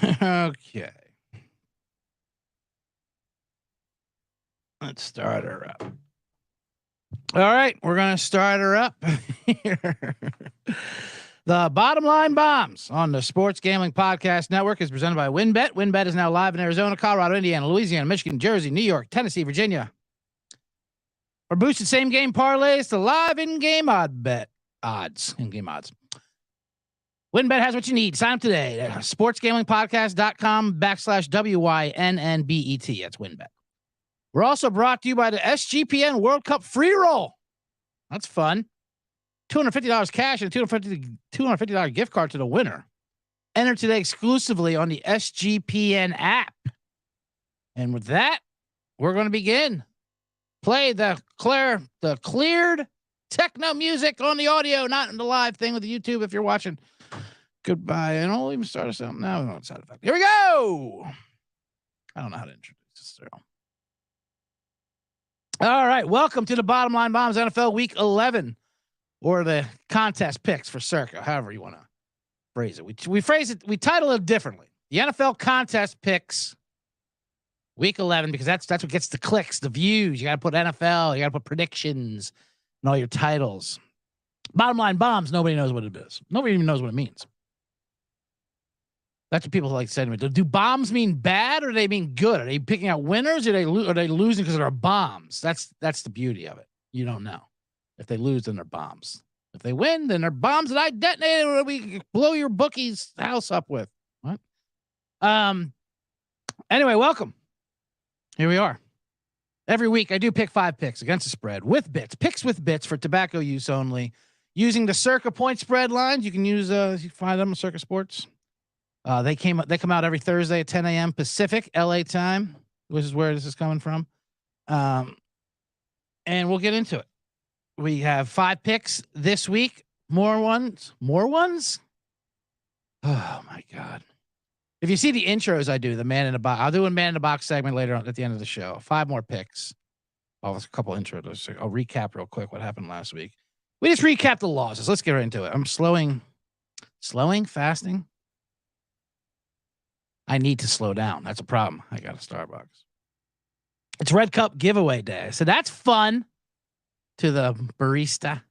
Okay. Let's start her up. All right, we're going to start her up here. The Bottom Line Bombs on the Sports Gambling Podcast Network is presented by WynnBET. WynnBET is now live in Arizona, Colorado, Indiana, Louisiana, Michigan, Jersey, New York, Tennessee, Virginia. For boosted same-game parlays to live in-game in-game odds. WynnBET has what you need. Sign up today at sportsgamblingpodcast.com/WYNNBET. That's WynnBET. We're also brought to you by the SGPN World Cup free roll. That's fun. $250 cash and a $250 gift card to the winner. Enter today exclusively on the SGPN app. And with that, we're going to begin. Play the cleared techno music on the audio, not in the live thing with the YouTube if you're watching. Goodbye. And I'll even start us out now. No sound effect. Here we go. I don't know how to introduce this. All right. Welcome to the Bottom Line Bombs NFL Week 11, or the contest picks for Circa, however you want to phrase it. We phrase it, we title it differently. The NFL contest picks Week 11, because that's what gets the clicks, the views. You got to put NFL, you got to put predictions and all your titles. Bottom Line Bombs, nobody knows what it is. Nobody even knows what it means. That's what people like to say to me. Do bombs mean bad or do they mean good? Are they picking out winners or are they losing because they're bombs? That's the beauty of it. You don't know. If they lose, then they're bombs. If they win, then they're bombs that I detonated or we blow your bookie's house up with. What? Anyway, welcome. Here we are. Every week I do pick 5 picks against the spread with bits. Picks with bits for tobacco use only. Using the Circa point spread lines. You can use you can find them on Circa Sports. They come out every Thursday at 10 a.m. Pacific, LA time, which is where this is coming from. And we'll get into it. We have 5 picks this week. More ones? Oh my God. If you see the intros I do, the man in the box, I'll do a man in the box segment later on at the end of the show. 5 more picks. Oh, there's a couple intros. I'll recap real quick what happened last week. We just recapped the losses. Let's get right into it. I'm fasting. I need to slow down. That's a problem. I got a Starbucks. It's Red Cup giveaway day. So that's fun. To the barista.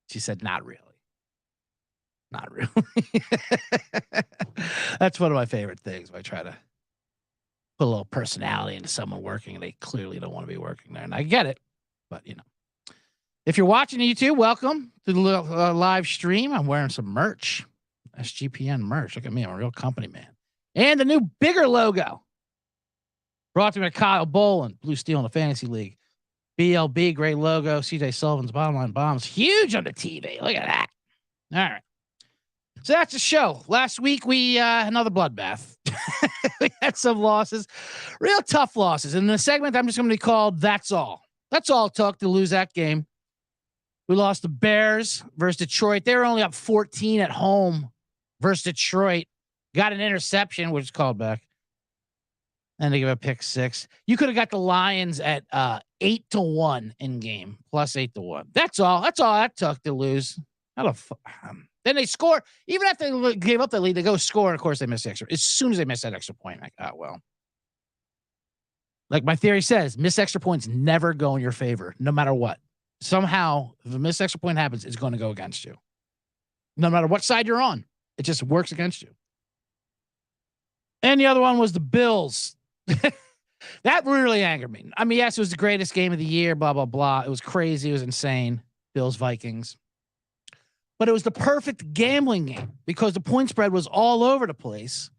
She said, not really. Not really. That's one of my favorite things. I try to put a little personality into someone working and they clearly don't want to be working there. And I get it. But, you know, if you're watching YouTube, welcome to the live stream. I'm wearing some merch. SGPN merch. Look at me. I'm a real company man. And the new bigger logo. Brought to me by Kyle Bolin, Blue Steel in the Fantasy League. BLB, great logo. CJ Sullivan's Bottom Line Bombs. Huge on the TV. Look at that. All right. So that's the show. Last week, we another bloodbath. We had some losses. Real tough losses. In the segment, I'm just going to be called That's All. That's all it took to lose that game. We lost the Bears versus Detroit. They were only up 14 at home versus Detroit. Got an interception, which is called back. And they give a pick 6. You could have got the Lions at 8-1 in game, plus 8-1. That's all. That's all that took to lose. Then they score. Even after they gave up the lead, they go score. And of course, they miss the extra. As soon as they miss that extra point, well. Like my theory says, miss extra points never go in your favor, no matter what. Somehow, if a missed extra point happens, it's going to go against you. No matter what side you're on, it just works against you. And the other one was the Bills. That really angered me. I mean, yes, it was the greatest game of the year, blah, blah, blah. It was crazy. It was insane. Bills, Vikings. But it was the perfect gambling game because the point spread was all over the place.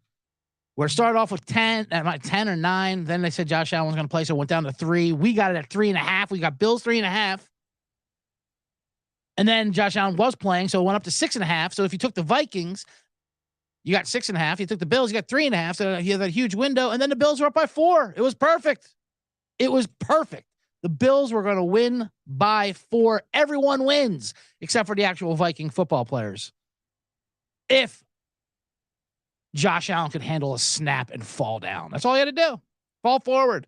Where it started off with 10 or 9. Then they said Josh Allen was going to play, so it went down to 3. We got it at 3.5. We got Bills 3.5. And then Josh Allen was playing, so it went up to 6.5. So if you took the Vikings, you got 6.5. You took the Bills, you got 3.5. So you had that huge window. And then the Bills were up by 4. It was perfect. It was perfect. The Bills were going to win by 4. Everyone wins except for the actual Viking football players. If Josh Allen could handle a snap and fall down, that's all he had to do. Fall forward.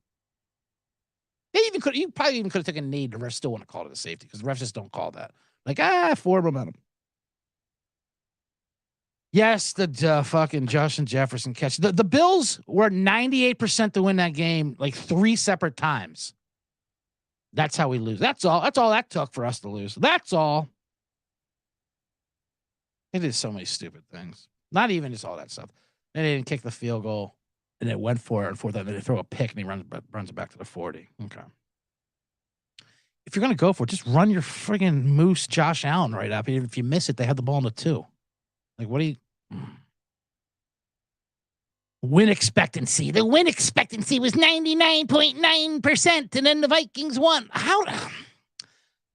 You probably even could have taken a knee. The refs still want to call it a safety because the refs just don't call that. Like, forward momentum. Yes, the fucking Justin Jefferson catch. The Bills were 98% to win that game like 3 separate times. That's how we lose. That's all. That's all that took for us to lose. That's all. It is so many stupid things. Not even just all that stuff. They didn't kick the field goal, and it went for it, and fourth, and they throw a pick, and he runs it back to the 40. Okay. If you're gonna go for it, just run your friggin' moose Josh Allen right up. Even if you miss it, they have the ball in the 2. Like, what do you? Win expectancy. The win expectancy was 99.9%, and then the Vikings won. How?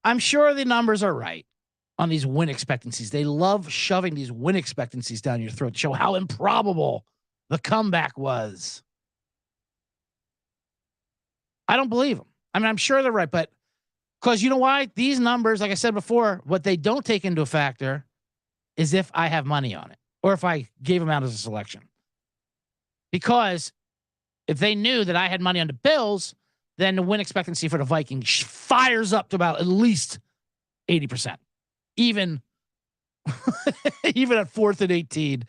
I'm sure the numbers are right on these win expectancies. They love shoving these win expectancies down your throat to show how improbable the comeback was. I don't believe them. I mean, I'm sure they're right, but because you know why? These numbers, like I said before, what they don't take into a factor is if I have money on it or if I gave them out as a selection. Because if they knew that I had money on the Bills, then the win expectancy for the Vikings fires up to about at least 80%. Even at 4th and 18,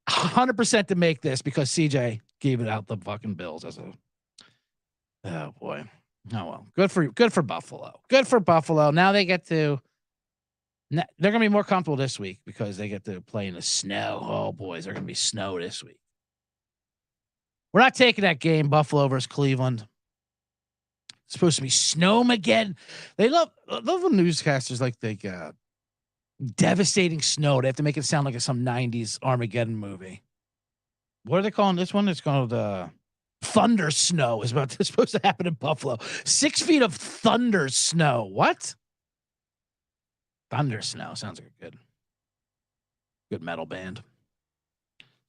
100% to make this because CJ gave it out the fucking Bills as a. Oh boy. Oh well. Good for Buffalo. Good for Buffalo. Now they get to. They're gonna be more comfortable this week because they get to play in the snow. Oh boys, they're gonna be snow this week. We're not taking that game, Buffalo versus Cleveland. It's supposed to be Snowmageddon. They love the newscasters like they devastating snow. They have to make it sound like some 90s Armageddon movie. What are they calling this one? It's called Thunder Snow. It's supposed to happen in Buffalo. 6 feet of thunder snow. What? Thunder Snow sounds like a good metal band.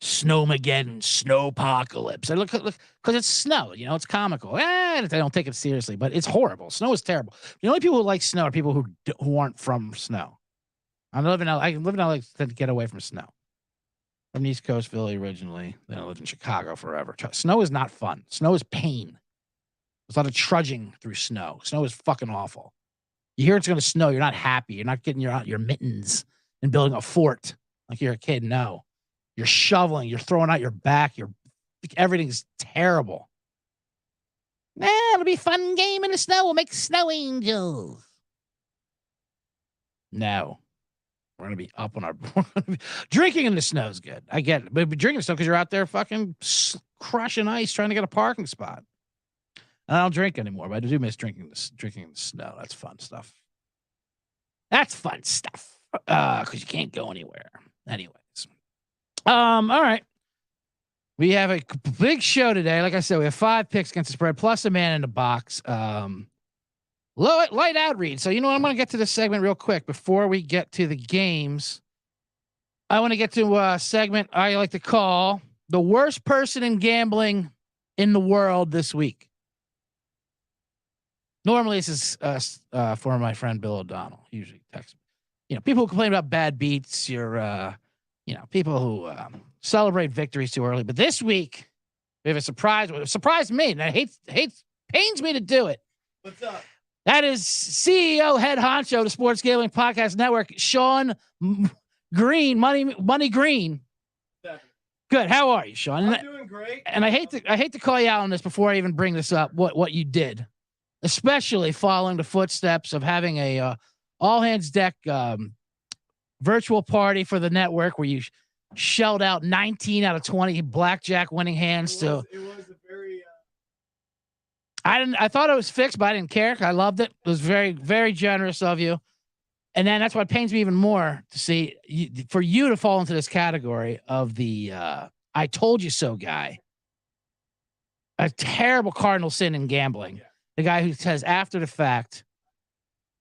Snowmageddon, Snowpocalypse. I look because it's snow. You know, it's comical. They don't take it seriously, but it's horrible. Snow is terrible. The only people who like snow are people who aren't from snow. I live in LA to get away from snow. From the East Coast, Philly originally. Then I lived in Chicago forever. Snow is not fun. Snow is pain. There's a lot of trudging through snow. Snow is fucking awful. You hear it's going to snow. You're not happy. You're not getting your mittens and building a fort like you're a kid. No. You're shoveling. You're throwing out your back. Everything's terrible. It'll be a fun game in the snow. We'll make snow angels. No. We're going to be up on our... Drinking in the snow is good. I get it. But drinking in the snow because you're out there fucking crushing ice trying to get a parking spot. And I don't drink anymore, but I do miss drinking in the snow. That's fun stuff. Because you can't go anywhere. Anyways. All right. We have a big show today. Like I said, we have 5 picks against the spread, plus a man in the box. Light out read. So you know what? I'm going to get to this segment real quick before we get to the games. I want to get to a segment I like to call the worst person in gambling in the world this week. Normally, this is for my friend Bill O'Donnell. He usually texts me. You know, people who complain about bad beats. People who celebrate victories too early. But this week, we have a surprise. It surprised me, and pains me to do it. What's up? That is CEO, head honcho of the Sports Gambling Podcast Network, Sean Green, Money Green. Definitely. Good. How are you, Sean? I'm doing great. And I hate to call you out on this before I even bring this up. What you did, especially following the footsteps of having a all hands deck virtual party for the network where you shelled out 19 out of 20 blackjack winning hands. It was a very. I thought it was fixed, but I didn't care. I loved it. It was very, very generous of you. And then that's what pains me even more to see for you to fall into this category of the I told you so guy. A terrible cardinal sin in gambling. Yeah. The guy who says after the fact,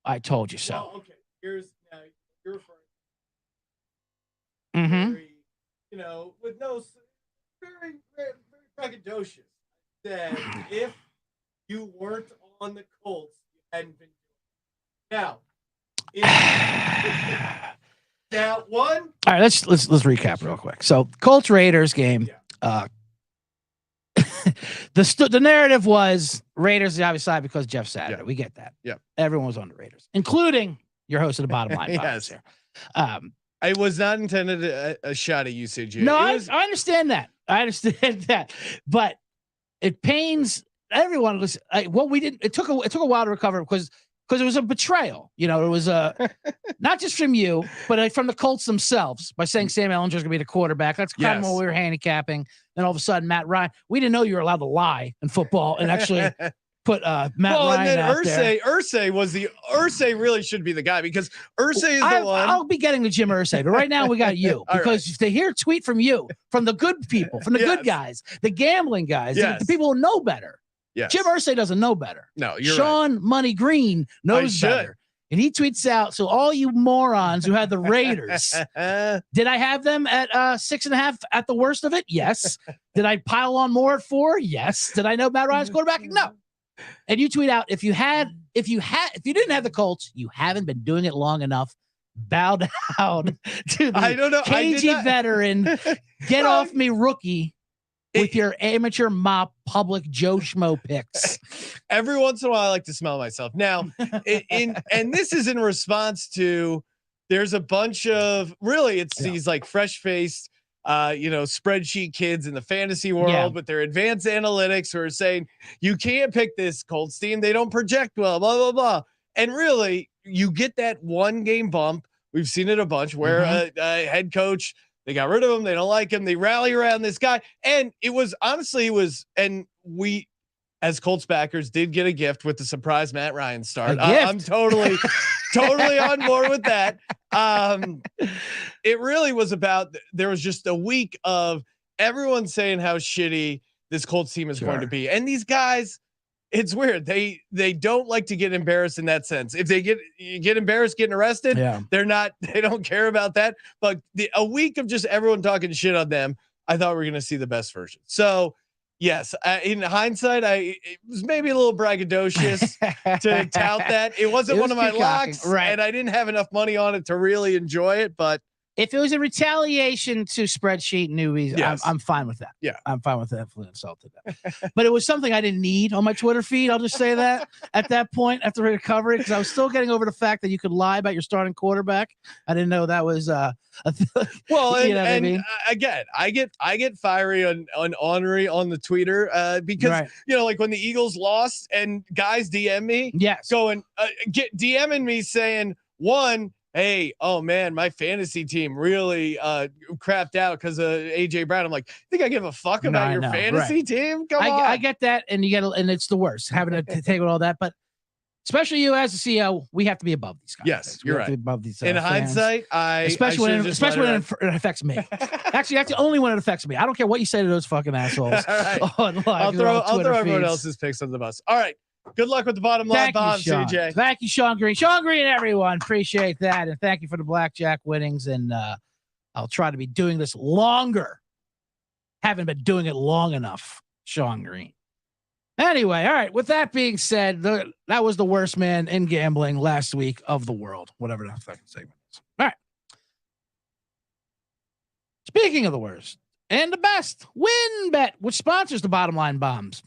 I told you so. Well, okay. Here's now you're referring. Mm-hmm. Very, with no very, very, very braggadocious. That if you weren't on the Colts, you hadn't been doing it. Now one. All right, let's recap real quick. So Colts Raiders game. Yeah. The narrative was Raiders the obvious side because Jeff Saturday. Yeah. We get that. Yeah. Everyone was on the Raiders, including your host of the Bottom Line. Yes. Here. I was not intended a shot at you, CJ. No, I understand that. I understand that, but it pains everyone. Was what we did. It took a while to recover because it was a betrayal. You know, it was not just from you, but from the Colts themselves by saying Sam Ehlinger's going to be the quarterback. That's kind of what we were handicapping. Then all of a sudden, Matt Ryan. We didn't know you were allowed to lie in football and actually put Matt Ryan and then out there. Irsay really should be the guy because Irsay is the one. I'll be getting to Jim Irsay, but right now we got you because if they hear a tweet from you, from the good people, from the good guys, the gambling guys, the people who know better. Yes. Jim Irsay doesn't know better. No, you're Sean right. Money Green knows better. And he tweets out, so all you morons who had the Raiders, did I have them at 6.5 at the worst of it? Yes. Did I pile on more at 4? Yes. Did I know Matt Ryan's quarterback? No. And you tweet out, if you didn't have the Colts, you haven't been doing it long enough. Bow down to the cagey veteran. Get off me, rookie. With your amateur mop public Joe Schmo picks. Every once in a while, I like to smell myself. Now, and this is in response to there's a bunch of these like fresh-faced, spreadsheet kids in the fantasy world with their advanced analytics who are saying you can't pick this Colts team. They don't project well, blah, blah, blah. And really, you get that one game bump. We've seen it a bunch where a head coach, they got rid of him. They don't like him. They rally around this guy. And we as Colts backers did get a gift with the surprise Matt Ryan start. I'm totally on board with that. It really was about, there was just a week of everyone saying how shitty this Colts team is going to be. And these guys, it's weird. They don't like to get embarrassed in that sense. If they get embarrassed getting arrested, they don't care about that. But a week of just everyone talking shit on them, I thought we were going to see the best version. So yes, in hindsight, it was maybe a little braggadocious to tout that. It wasn't one of my locks, and I didn't have enough money on it to really enjoy it. But if it was a retaliation to spreadsheet newbies, I'm fine with that. Yeah, I'm fine with that. If we insulted that, but it was something I didn't need on my Twitter feed. I'll just say that at that point after recovery, because I was still getting over the fact that you could lie about your starting quarterback. I didn't know that was well. And again, I get fiery on Henry on the Twitter because like when the Eagles lost and guys DM me, going DMing me saying hey, oh man, my fantasy team really crapped out because of AJ Brown. I'm like, think I give a fuck about your fantasy team? Come on. I get that, and and it's the worst having to take with all that. But especially you as a CEO, we have to be above these guys. Yes, you're right. Above these. In hindsight, especially when it affects me. Actually, that's the only one that affects me. I don't care what you say to those fucking assholes. I'll throw everyone else's picks on the bus. All right. Good luck with the bottom line bomb, CJ. Thank you, Sean Green. Sean Green, everyone. Appreciate that. And thank you for the blackjack winnings. And I'll try to be doing this longer. Haven't been doing it long enough, Sean Green. Anyway, all right. With that being said, that was the worst man in gambling last week of the world, whatever that fucking segment is. All right. Speaking of the worst and the best, WynnBET, which sponsors the bottom line bombs.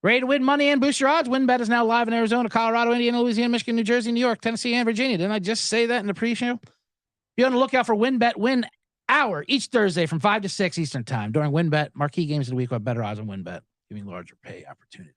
Ready to win money and boost your odds? WynnBET is now live in Arizona, Colorado, Indiana, Louisiana, Michigan, New Jersey, New York, Tennessee, and Virginia. Didn't I just say that in the pre-show? Be on the lookout for WynnBET Win Hour each Thursday from 5 to 6 Eastern Time. During WynnBET, marquee games of the week will have better odds on WynnBET, giving larger pay opportunity.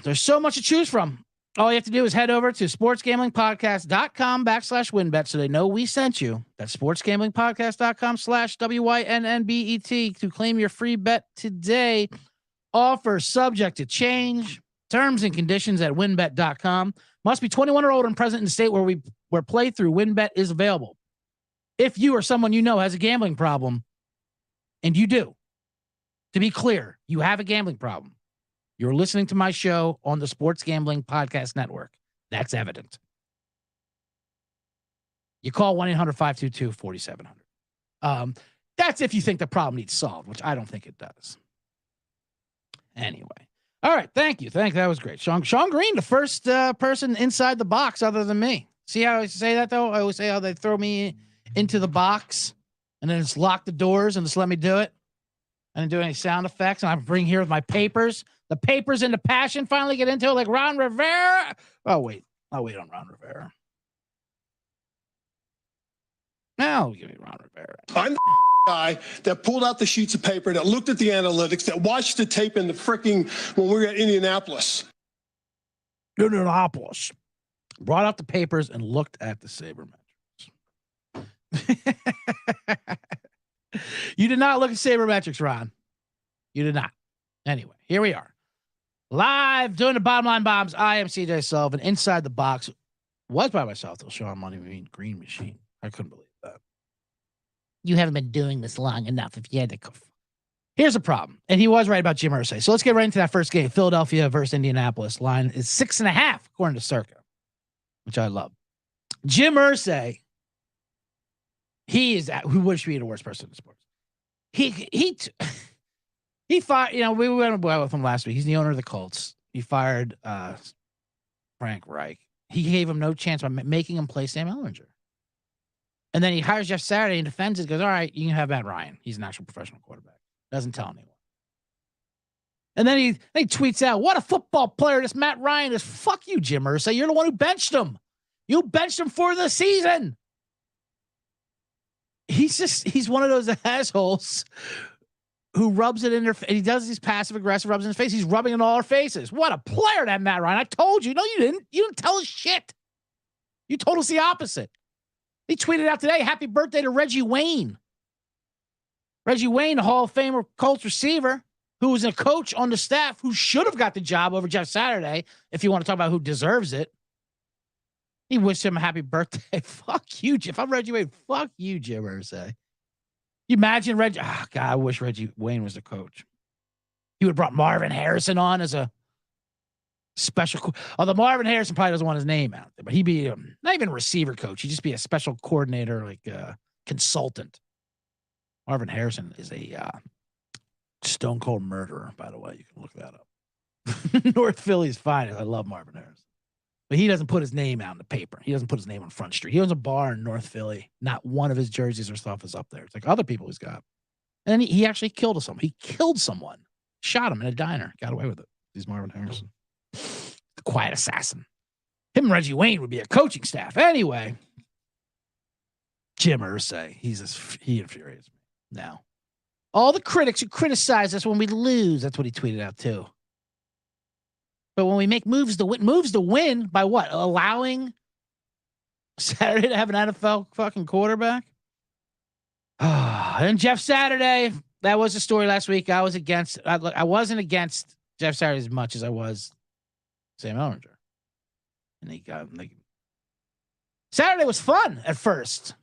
There's so much to choose from. All you have to do is head over to sportsgamblingpodcast.com/WynnBET so they know we sent you. That's sportsgamblingpodcast.com/WYNNBET to claim your free bet today. Offer subject to change. Terms and conditions at wynnbet.com. Must be 21 or older and present in the state where playthrough WynnBET is available. If you or someone you know has a gambling problem, and you do, to be clear, you have a gambling problem. You're listening to my show on the Sports Gambling Podcast Network. That's evident. You call 1-800-522-4700. That's if you think the problem needs solved, which I don't think it does. Anyway. All right. Thank you. That was great. Sean Green, the first person inside the box other than me. See how I say that, though? I always say how they throw me into the box and then just lock the doors and just let me do it. I didn't do any sound effects. And I bring here with my papers. The papers and the passion finally get into it like Ron Rivera. Oh, wait. I'll wait on Ron Rivera. I'll give you Ron Rivera. I'm the guy that pulled out the sheets of paper, that looked at the analytics, that watched the tape in the freaking when we were at Indianapolis. Indianapolis. Brought out the papers and looked at the sabermetrics. You did not look at sabermetrics, Ron. You did not. Anyway, here we are. Live doing the Bottom Line Bombs. I am CJ Sullivan. Inside the box was by myself. They'll show on Money Green Machine. I couldn't believe that. You haven't been doing this long enough if you had to. Here's the problem. And he was right about Jim Irsay. So let's get right into that first game. Philadelphia versus Indianapolis. Line is 6.5, according to Circa, which I love. Jim Irsay, he is who would be the worst person in sports. He fired, we went well with him last week. He's the owner of the Colts. He fired Frank Reich. He gave him no chance by making him play Sam Ehlinger. And then he hires Jeff Saturday and defends it. Goes, all right, you can have Matt Ryan. He's an actual professional quarterback. Doesn't tell anyone. And then he tweets out, what a football player this Matt Ryan is. Fuck you, Jim Irsay. You're the one who benched him. You benched him for the season. He's one of those assholes who rubs it in their face. He does these passive aggressive rubs in his face. He's rubbing it in all our faces. What a player, that Matt Ryan. I told you. No, you didn't. You didn't tell us shit. You told us the opposite. He tweeted out today, happy birthday to Reggie Wayne. Reggie Wayne, the Hall of Famer Colts receiver, who was a coach on the staff who should have got the job over Jeff Saturday, if you want to talk about who deserves it. He wished him a happy birthday. Fuck you, if I'm Reggie Wayne, fuck you, Jim Irsay. You imagine Reggie? Oh, God, I wish Reggie Wayne was the coach. He would have brought Marvin Harrison on as a special. Although Marvin Harrison probably doesn't want his name out there, but he'd be not even a receiver coach. He'd just be a special coordinator, like a consultant. Marvin Harrison is a stone cold murderer, by the way. You can look that up. North Philly's finest. I love Marvin Harrison. But he doesn't put his name out in the paper. He doesn't put his name on Front Street. He owns a bar in North Philly. Not one of his jerseys or stuff is up there. It's like other people he's got. And he actually killed someone. He killed someone. Shot him in a diner. Got away with it. He's Marvin Harrison. The quiet assassin. Him and Reggie Wayne would be a coaching staff. Anyway. Jim Irsay. He infuriates me now. All the critics who criticize us when we lose. That's what he tweeted out too. But when we make moves to win by what? Allowing Saturday to have an NFL fucking quarterback? And Jeff Saturday, that was the story last week. I wasn't against Jeff Saturday as much as I was Sam Ehlinger. And Saturday was fun at first.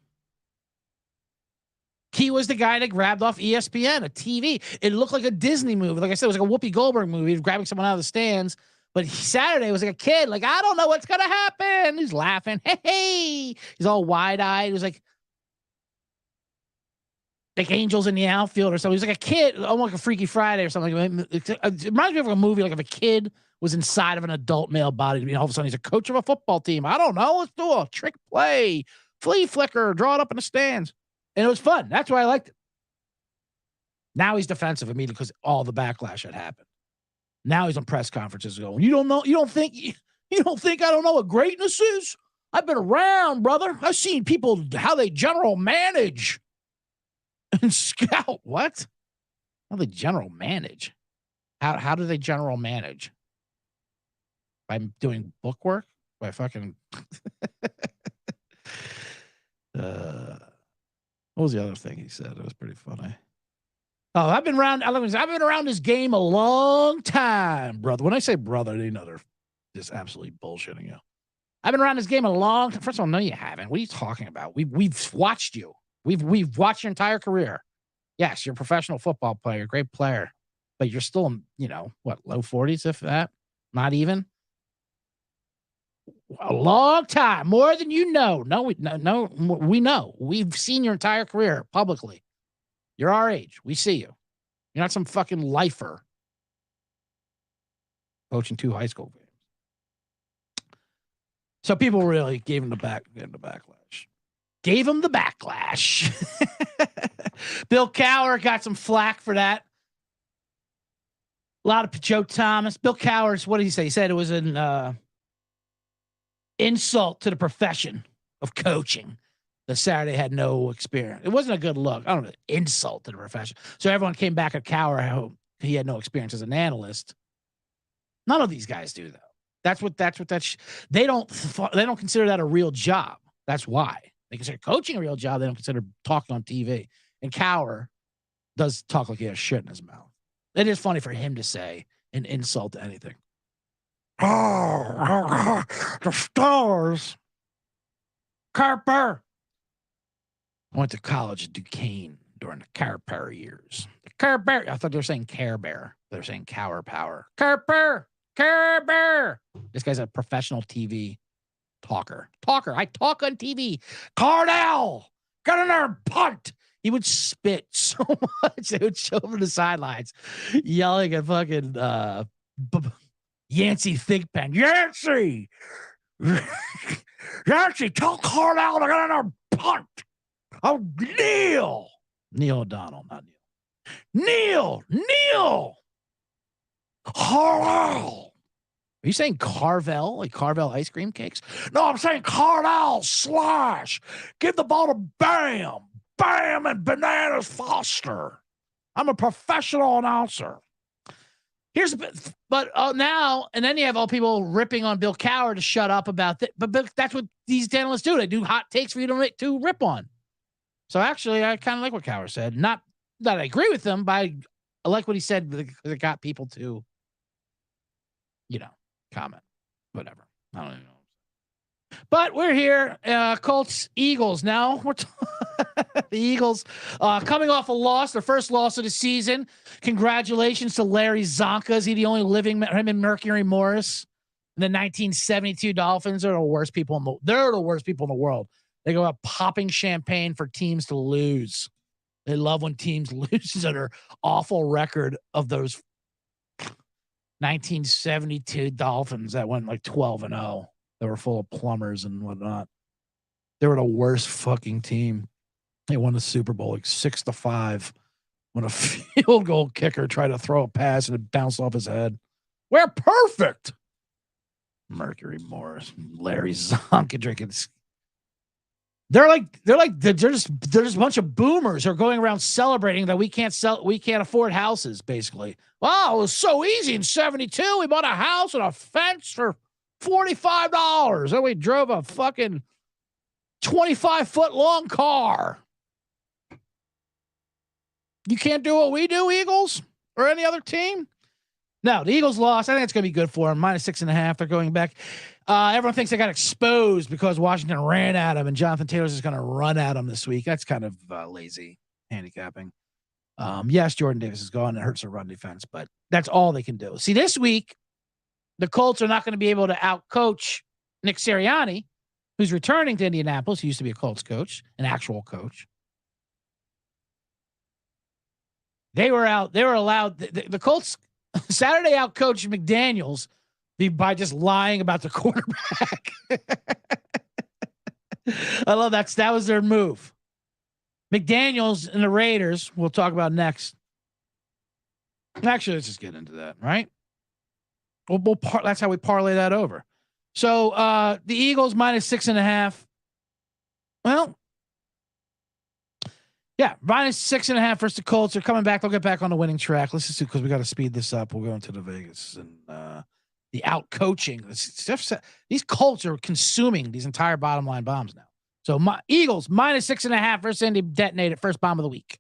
He was the guy that grabbed off ESPN, a TV. It looked like a Disney movie. Like I said, it was like a Whoopi Goldberg movie. He was grabbing someone out of the stands. But Saturday was like a kid. Like, I don't know what's going to happen. He's laughing. Hey. He's all wide-eyed. He was like angels in the outfield or something. He was like a kid, almost like a Freaky Friday or something. It reminds me of a movie, like if a kid was inside of an adult male body. I mean, all of a sudden he's a coach of a football team. I don't know. Let's do a trick play. Flea flicker. Draw it up in the stands. And it was fun. That's why I liked it. Now he's defensive immediately because all the backlash had happened. Now he's on press conferences going, you don't think I don't know what greatness is? I've been around, brother. I've seen people, how they general manage and scout. What? How they general manage? How do they general manage? By doing book work? By fucking what was the other thing he said? It was pretty funny. Oh, I've been around this game a long time, brother. When I say brother, they know they're just absolutely bullshitting you. I've been around this game a long time. First of all, no, you haven't. What are you talking about? We've watched you. We've watched your entire career. Yes, you're a professional football player, great player, but you're still, low 40s, if that, not even. A long time, more than you know. No, we know. We've seen your entire career publicly. You're our age. We see you. You're not some fucking lifer coaching 2 high school games. So people really gave him the backlash. Bill Cowher got some flack for that. A lot of Joe Thomas. Bill Cowher, what did he say? He said it was an insult to the profession of coaching. that Saturday had no experience. It wasn't a good look. I don't know, insult to the profession. So everyone came back at Cowher how he had no experience as an analyst. None of these guys do though. They don't consider that a real job. That's why they consider coaching a real job. They don't consider talking on TV. And Cowher does talk like he has shit in his mouth. It is funny for him to say an insult to anything. Oh, the Stars. Carper. I went to college at Duquesne during the Carper years. Carper. I thought they were saying Care Bear. They're saying Cower Power. Carper. Carper. This guy's a professional TV talker. I talk on TV. Cardell. Get in there and punt. He would spit so much. They would show him to the sidelines yelling at fucking Yancey Thigpen. Yancey! Yancey, tell Cardell to get in there and punt. Oh, Neil O'Donnell, not Neil. Neil! Cardell! Are you saying Carvel, like Carvel ice cream cakes? No, I'm saying Cardell slash. Give the ball to Bam. Bam and Bananas Foster. I'm a professional announcer. But now, and then you have all people ripping on Bill Cowher to shut up about that. But that's what these analysts do. They do hot takes for you to rip on. So actually, I kind of like what Cowher said. Not that I agree with him, but I like what he said because it got people to, comment. Whatever. I don't even know. But we're here, Colts, Eagles. Now we're the Eagles coming off a loss, their first loss of the season. Congratulations to Larry Zonka. Is he the only living? Him and Mercury Morris. The 1972 Dolphins are the worst people they're the worst people in the world. They go out popping champagne for teams to lose. They love when teams lose to their awful record of those 1972 Dolphins that went like 12-0. They were full of plumbers and whatnot. They were the worst fucking team. They won the Super Bowl like 6-5 when a field goal kicker tried to throw a pass and it bounced off his head. We're perfect. Mercury Morris, Larry Zonka drinking. They're just a bunch of boomers who are going around celebrating that we can't afford houses. Basically, wow, it was so easy in '72. We bought a house and a fence for $45. And we drove a fucking 25-foot long car. You can't do what we do, Eagles, or any other team. No, the Eagles lost. I think it's going to be good for them. -6.5. They're going back. Everyone thinks they got exposed because Washington ran at them, and Jonathan Taylor's just going to run at them this week. That's kind of lazy handicapping. Yes, Jordan Davis is gone. It hurts their run defense, but that's all they can do. See, this week, the Colts are not going to be able to outcoach Nick Sirianni, who's returning to Indianapolis. He used to be a Colts coach, an actual coach. They were allowed. The Colts Saturday outcoached McDaniels by just lying about the quarterback. I love that. That was their move. McDaniels and the Raiders, we'll talk about next. Actually, let's just get into that, right? That's how we parlay that over. So the Eagles -6.5. Well, yeah, -6.5 versus the Colts. They're coming back. They'll get back on the winning track. Let's just do, because we got to speed this up. We'll go into the Vegas and the out coaching. These Colts are consuming these entire bottom line bombs now. So my Eagles -6.5 versus Indy detonated first bomb of the week.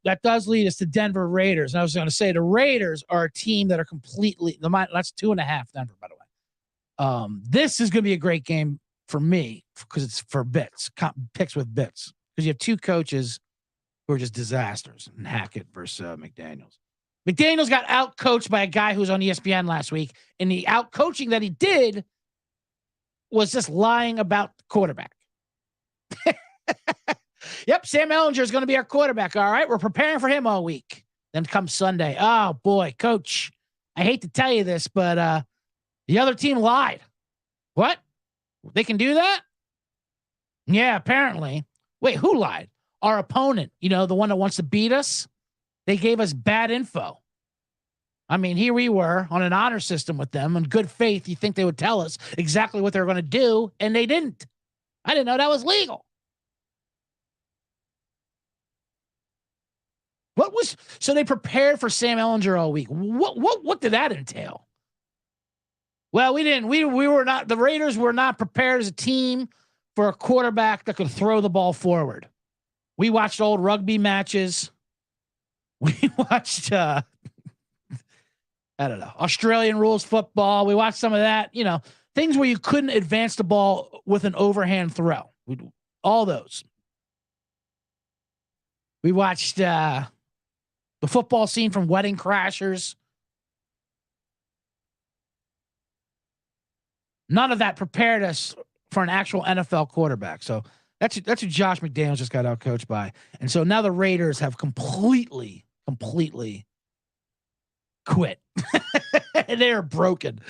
That does lead us to Denver Raiders. And I was going to say the Raiders are a team that are completely that's 2.5 Denver, by the way. This is going to be a great game for me because it's for bits, picks with bits, because you have two coaches who are just disasters, and Hackett versus McDaniels. McDaniels got out coached by a guy who was on ESPN last week, and the out coaching that he did was just lying about the quarterback. Yep, Sam Ehlinger is going to be our quarterback. All right, we're preparing for him all week. Then comes Sunday. Oh boy, coach, I hate to tell you this, but the other team lied. What? They can do that? Yeah, apparently. Wait, who lied? Our opponent, the one that wants to beat us. They gave us bad info. I mean, here we were on an honor system with them. In good faith, you think they would tell us exactly what they were going to do, and they didn't. I didn't know that was legal. So they prepared for Sam Ehlinger all week. What did that entail? Well, we didn't. We were not. The Raiders were not prepared as a team for a quarterback that could throw the ball forward. We watched old rugby matches. We watched, I don't know, Australian rules football. We watched some of that, things where you couldn't advance the ball with an overhand throw. All those. We watched the football scene from Wedding Crashers. None of that prepared us for an actual NFL quarterback. So that's who Josh McDaniels just got out coached by. And so now the Raiders have completely quit. They're broken.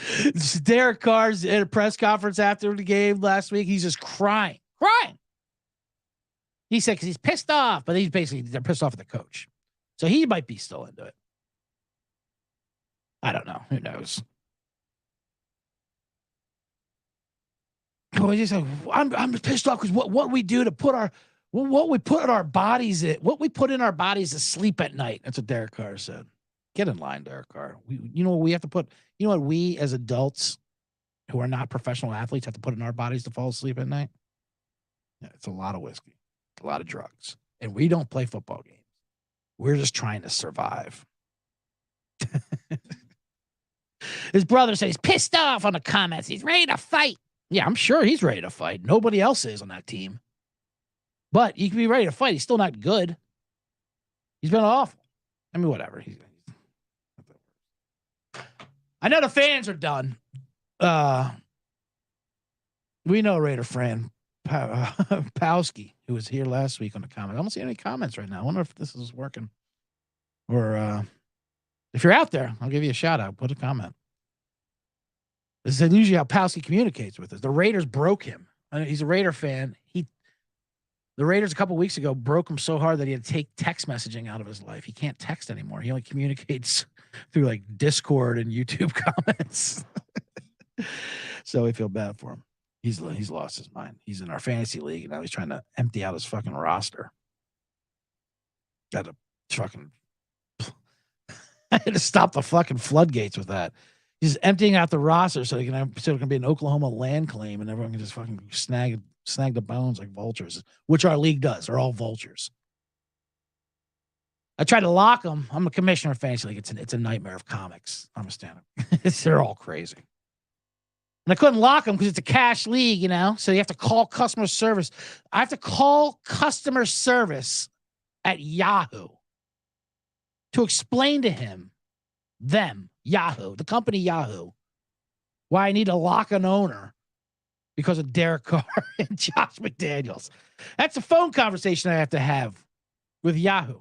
Derek Carr's at a press conference after the game last week. He's just crying. He said, because he's pissed off, but they're pissed off at the coach. So he might be still into it. I don't know. Who knows? Oh, he's like, I'm pissed off because what we do to put what we put in our bodies to sleep at night. That's what Derek Carr said. Get in line, Derek Carr. We have to put. You know what we as adults who are not professional athletes have to put in our bodies to fall asleep at night? Yeah, it's a lot of whiskey, a lot of drugs, and we don't play football games. We're just trying to survive. His brother said he's pissed off on the comments. He's ready to fight. Yeah, I'm sure he's ready to fight. Nobody else is on that team. But you can be ready to fight. He's still not good. He's been awful. I mean, whatever. I know the fans are done. We know Raider fan Pawski, who was here last week on the comment. I don't see any comments right now. I wonder if this is working. Or if you're out there, I'll give you a shout out. Put a comment. This is usually how Pawski communicates with us. The Raiders broke him. He's a Raider fan. The Raiders a couple weeks ago broke him so hard that he had to take text messaging out of his life. He can't text anymore. He only communicates through like Discord and YouTube comments. So we feel bad for him. He's lost his mind. He's in our fantasy league and now he's trying to empty out his fucking roster. Got to fucking I had to stop the fucking floodgates with that. He's emptying out the roster so it can be an Oklahoma land claim and everyone can just fucking snag the bones like vultures, which our league does. They're all vultures. I tried to lock them. I'm a commissioner of fantasy league. It's a nightmare of comics. I'm a stand-up. They're all crazy. And I couldn't lock them because it's a cash league, so you have to call customer service. I have to call customer service at Yahoo to explain to Yahoo, the company Yahoo, why I need to lock an owner because of Derek Carr and Josh McDaniels. That's a phone conversation I have to have with Yahoo,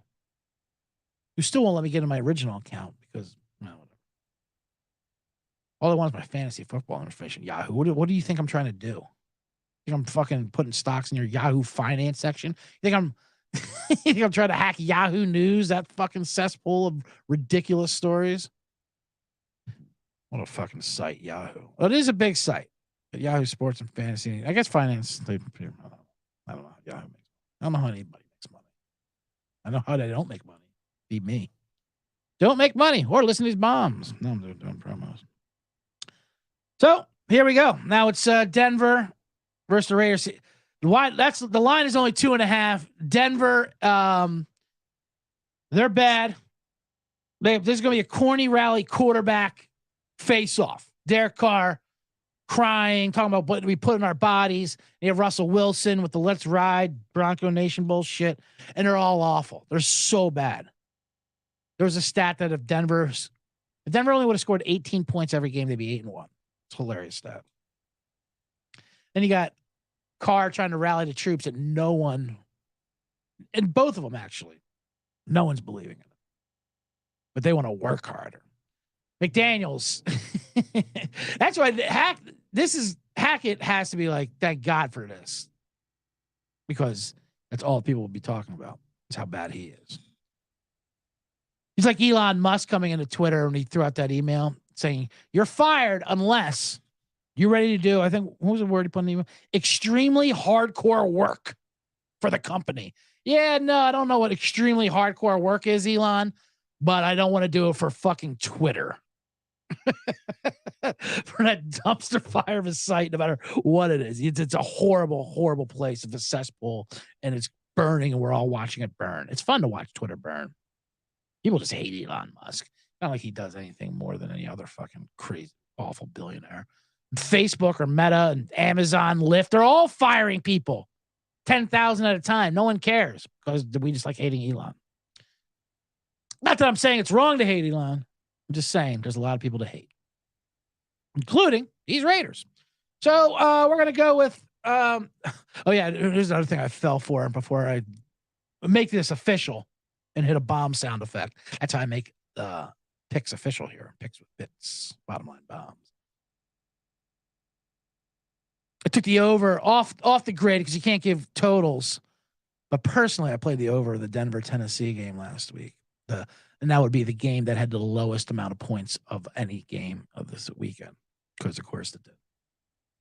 who still won't let me get in my original account because, whatever. All I want is my fantasy football information. Yahoo, what do you think I'm trying to do? You think I'm fucking putting stocks in your Yahoo finance section? You think I'm trying to hack Yahoo News, that fucking cesspool of ridiculous stories? What a fucking site, Yahoo. Well, it is a big site. But Yahoo Sports and Fantasy. I guess finance. I don't know how Yahoo makes money. I don't know how anybody makes money. I know how they don't make money. Be me. Don't make money or listen to these bombs. No, they're doing promos. So here we go. Now it's Denver versus the Raiders. Why? The line is only 2.5. Denver, they're bad. There's going to be a corny rally quarterback face off. Derek Carr crying, talking about what we put in our bodies. You have Russell Wilson with the Let's Ride Bronco Nation bullshit, and they're all awful. They're so bad. There was a stat that if Denver only would have scored 18 points every game, they'd be 8-1. It's a hilarious stat. Then you got Carr trying to rally the troops that no one, and both of them actually, no one's believing in it. But they want to work harder. McDaniels. That's why Hackett has to be like, thank God for this. Because that's all people will be talking about, is how bad he is. He's like Elon Musk coming into Twitter when he threw out that email saying, "You're fired unless you're ready to do," I think, what was the word he put in the email? Extremely hardcore work for the company. Yeah, no, I don't know what extremely hardcore work is, Elon, but I don't want to do it for fucking Twitter. For that dumpster fire of a site, no matter what it is. It's a horrible, horrible place. It's a cesspool and it's burning and we're all watching it burn. It's fun to watch Twitter burn. People just hate Elon Musk. Not like he does anything more than any other fucking crazy, awful billionaire. Facebook or Meta and Amazon, Lyft, they're all firing people 10,000 at a time. No one cares because we just like hating Elon. Not that I'm saying it's wrong to hate Elon. I'm just saying there's a lot of people to hate, including these Raiders. So we're going to go with, oh yeah, here's another thing I fell for before I make this official and hit a bomb sound effect. That's how I make picks official here. Picks with bits, bottom line bombs. I took the over off the grid because you can't give totals. But personally, I played the over the Denver-Tennessee game last week. And that would be the game that had the lowest amount of points of any game of this weekend. Because, of course, it did.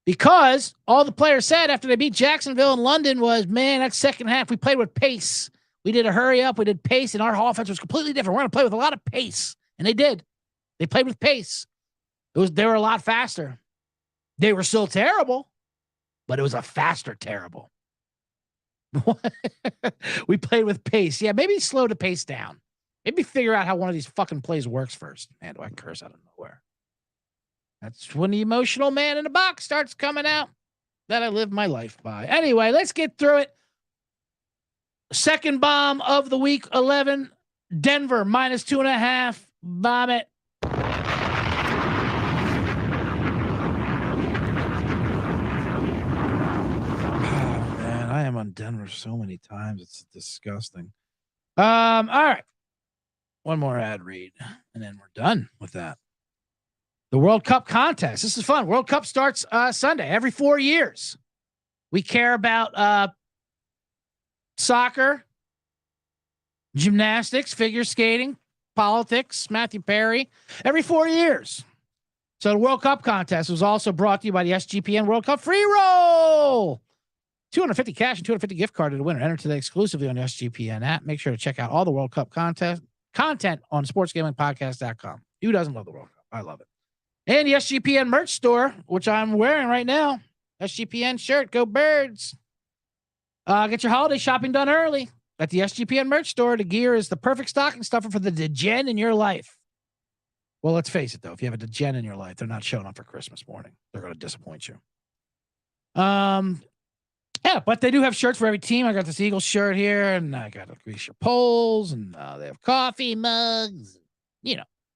Because all the players said after they beat Jacksonville in London was, man, that second half, we played with pace. We did a hurry up. We did pace, and our offense was completely different. We're going to play with a lot of pace. And they did. They played with pace. They were a lot faster. They were still terrible, but it was a faster terrible. We played with pace. Yeah, maybe slow the pace down. Maybe figure out how one of these fucking plays works first. Man, do I curse out of nowhere. That's when the emotional man in the box starts coming out that I live my life by. Anyway, let's get through it. Second bomb of the week 11. Denver minus 2.5. Bomb it. Oh, man, I am on Denver so many times. It's disgusting. All right. One more ad read, and then we're done with that. The World Cup contest. This is fun. World Cup starts Sunday. Every 4 years. We care about soccer, gymnastics, figure skating, politics, Matthew Perry. Every 4 years. So the World Cup contest was also brought to you by the SGPN World Cup Free Roll. 250 cash and 250 gift card to the winner. Enter today exclusively on the SGPN app. Make sure to check out all the World Cup content on sportsgamingpodcast.com. Who doesn't love the World Cup? I love it. And the SGPN merch store, which I'm wearing right now. SGPN shirt. Go Birds. Get your holiday shopping done early at the SGPN merch store. The gear is the perfect stocking stuffer for the degen in your life. Well, let's face it, though. If you have a degen in your life, they're not showing up for Christmas morning. They're going to disappoint you. Yeah, but they do have shirts for every team. I got this Eagles shirt here, and I got to grease your poles, and they have coffee mugs,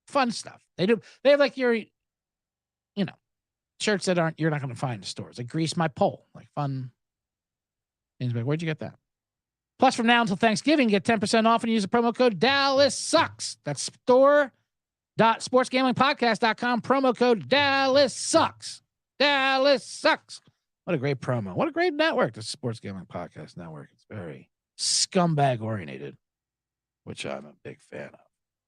fun stuff. They have like your, shirts that you're not going to find in stores. Like grease my pole, like fun things. Like, where'd you get that? Plus, from now until Thanksgiving, get 10% off and use the promo code Dallas Sucks. That's store.sportsgamblingpodcast.com. Promo code Dallas Sucks. Dallas Sucks. What a great promo. What a great network, the Sports Gambling Podcast Network. It's very scumbag oriented, which I'm a big fan of.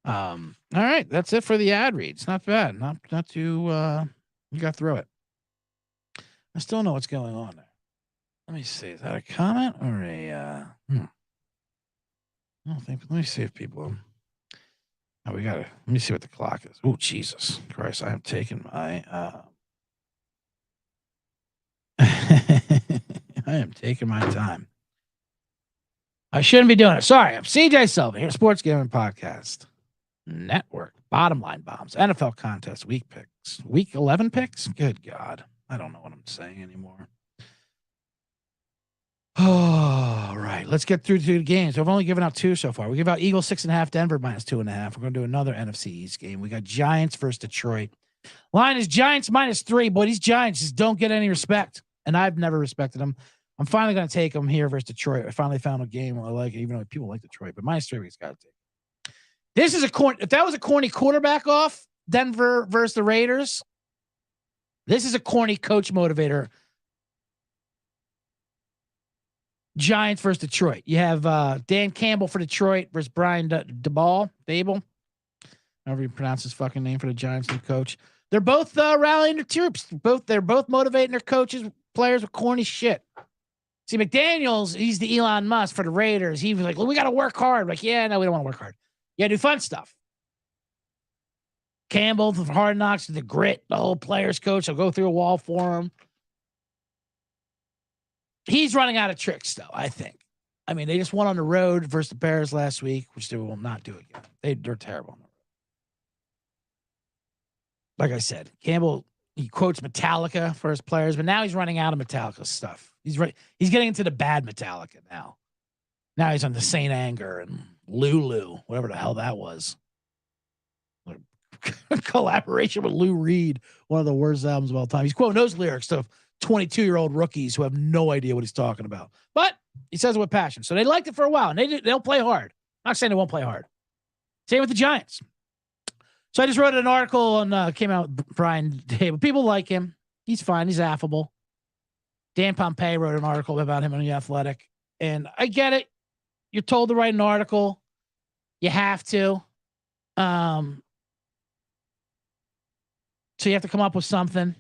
All right. That's it for the ad reads. Not bad. Not too, you got through it. I still don't know what's going on there. Let me see. Is that a comment or a, I don't think, let me see if people, let me see what the clock is. Oh, Jesus Christ. I am taking my, I am taking my time. I shouldn't be doing it. Sorry. I'm CJ Sullivan here, Sports Gambling Podcast Network. Bottom line bombs, NFL contest, week picks, week 11 picks. Good God. I don't know what I'm saying anymore. All right. Let's get through to the games. I've only given out 2 so far. We give out Eagles 6.5, Denver minus 2.5. We're going to do another NFC East game. We got Giants versus Detroit. Line is Giants minus 3. Boy, these Giants just don't get any respect. And I've never respected them. I'm finally going to take them here versus Detroit. I finally found a game I like, even though people like Detroit. But minus 3 weeks got to take. This is if that was a corny quarterback off, Denver versus the Raiders, this is a corny coach motivator. Giants versus Detroit. You have Dan Campbell for Detroit versus Brian Daboll. however you pronounce his fucking name for the Giants new coach. They're both rallying their troops. They're both motivating their coaches, players with corny shit. See, McDaniels, he's the Elon Musk for the Raiders. He was like, well, we got to work hard. Like, yeah, no, we don't want to work hard. You got to do fun stuff. Campbell, the Hard Knocks, the grit, the whole players coach. I'll go through a wall for him. He's running out of tricks, though, I think. I mean, they just won on the road versus the Bears last week, which they will not do again. They're terrible. Like I said, Campbell, he quotes Metallica for his players, but now he's running out of Metallica stuff. He's getting into the bad Metallica now. Now he's on the Saint Anger and Lulu, whatever the hell that was. Collaboration with Lou Reed, one of the worst albums of all time. He's quoting those lyrics to 22-year-old rookies who have no idea what he's talking about. But he says it with passion. So they liked it for a while, and they don't play hard. I'm not saying they won't play hard. Same with the Giants. So I just wrote an article and came out with Brian Daboll. People like him. He's fine. He's affable. Dan Pompei wrote an article about him on The Athletic. And I get it. You're told to write an article. You have to. So you have to come up with something.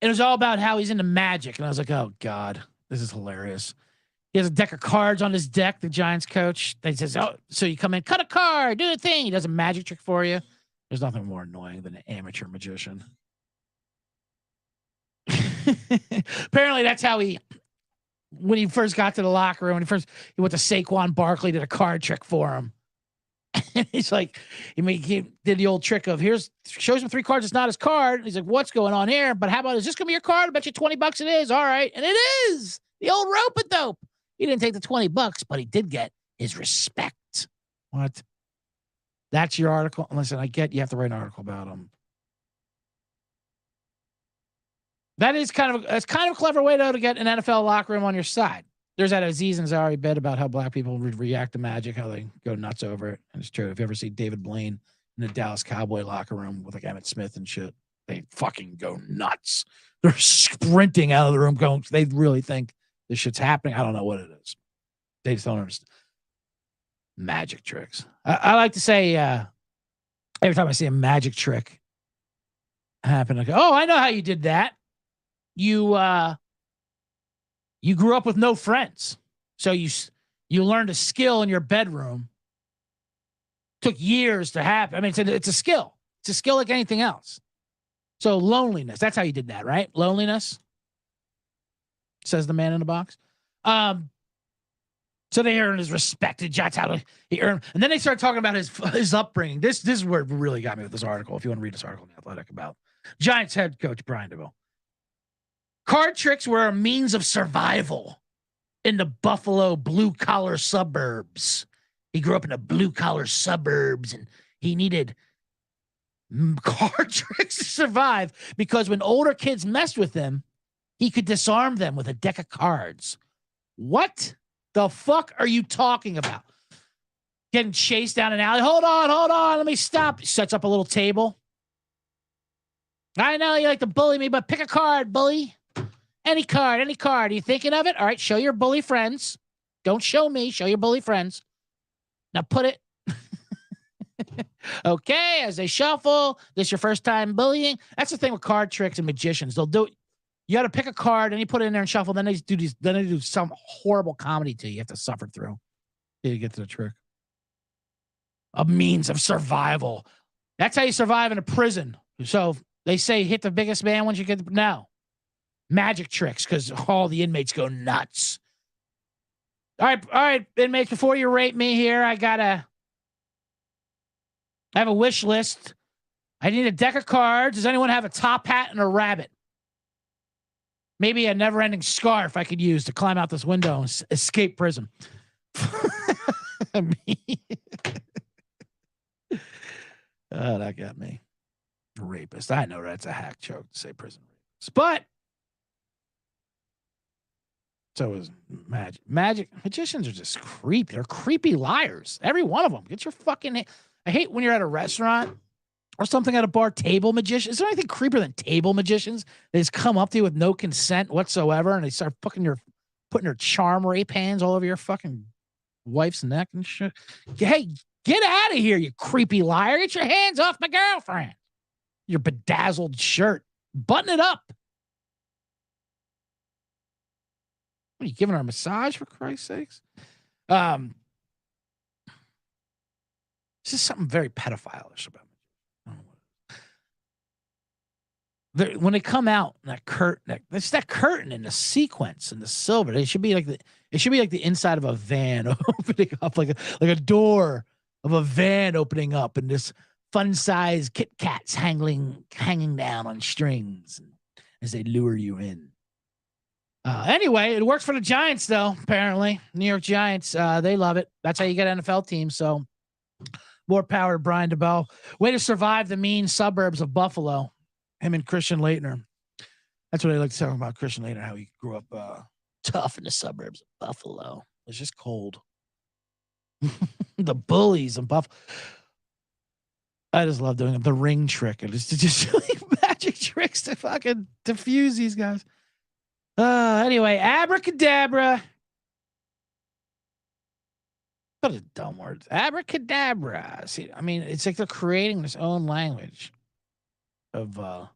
It was all about how he's into magic. And I was like, oh, God, this is hilarious. He has a deck of cards on his deck, the Giants coach. He says, oh, so you come in, cut a card, do a thing. He does a magic trick for you. There's nothing more annoying than an amateur magician. Apparently, that's how when he first got to the locker room, he went to Saquon Barkley, did a card trick for him. He's like, he did the old trick of shows him 3 cards. It's not his card. He's like, what's going on here? But how about, is this going to be your card? I bet you $20 it is. All right. And it is the old rope-a-dope. He didn't take the $20, but he did get his respect. What? That's your article? Listen, I get you have to write an article about him. That's kind of a clever way, though, to get an NFL locker room on your side. There's that Aziz Ansari bit about how black people react to magic, how they go nuts over it. And it's true. If you ever see David Blaine in the Dallas Cowboy locker room with like Emmitt Smith and shit, they fucking go nuts. They're sprinting out of the room going, they really think this shit's happening. I don't know what it is. They just don't understand. Magic tricks. I like to say, every time I see a magic trick happen, I go, oh, I know how you did that. You grew up with no friends. So you learned a skill in your bedroom. Took years to happen. I mean, it's a skill. It's a skill like anything else. So loneliness, that's how you did that, right? Loneliness, says the man in the box. So they earned his respected. That's how he earned. And then they started talking about his upbringing. This is where it really got me with this article. If you want to read this article in The Athletic about Giants head coach Brian Daboll. Card tricks were a means of survival in the Buffalo blue-collar suburbs. He grew up in the blue-collar suburbs, and he needed card tricks to survive because when older kids messed with him, he could disarm them with a deck of cards. What the fuck are you talking about? Getting chased down an alley. Hold on. Let me stop. He sets up a little table. I know you like to bully me, but pick a card, bully. Any card. Are you thinking of it? All right, show your bully friends. Don't show me. Show your bully friends. Now put it. Okay, as they shuffle. This your first time bullying. That's the thing with card tricks and magicians. They'll do it. You got to pick a card and you put it in there and shuffle. Then they do some horrible comedy to you. You have to suffer through. You get to the trick. A means of survival. That's how you survive in a prison. So they say hit the biggest man once you get now. Magic tricks, because all the inmates go nuts. All right, inmates, before you rape me here, I have a wish list. I need a deck of cards. Does anyone have a top hat and a rabbit? Maybe a never-ending scarf I could use to climb out this window and escape prison. Oh, that got me. Rapist. I know that's a hack joke to say prison rapist. But so is magic. Magicians are just creepy. They're creepy liars. Every one of them. Get your fucking... I hate when you're at a restaurant or something at a bar, table magicians. Is there anything creepier than table magicians? They just come up to you with no consent whatsoever and they start putting their charm rape hands all over your fucking wife's neck and shit. Hey, Get out of here, you creepy liar. Get your hands off my girlfriend. Your bedazzled shirt. Button it up. What, are you giving her a massage, for Christ's sakes? This is something very pedophile-ish about me. I don't know what it is. When they come out, that curtain, it's that curtain in the sequence and the silver. It should be like the inside of a van opening up, like a door of a van opening up, and this fun-sized Kit Kats hanging down on strings as they lure you in. Anyway, it works for the Giants, though, apparently. New York Giants, they love it. That's how you get NFL teams. So more power to Brian DeBell. Way to survive the mean suburbs of Buffalo. Him and Christian Laettner. That's what I like to talk about, Christian Laettner, how he grew up tough in the suburbs of Buffalo. It's just cold. The bullies in Buffalo. I just love doing the ring trick. And just like magic tricks to fucking diffuse these guys. Anyway, abracadabra. What a dumb word. Abracadabra. See, I mean, it's like they're creating this own language of I'm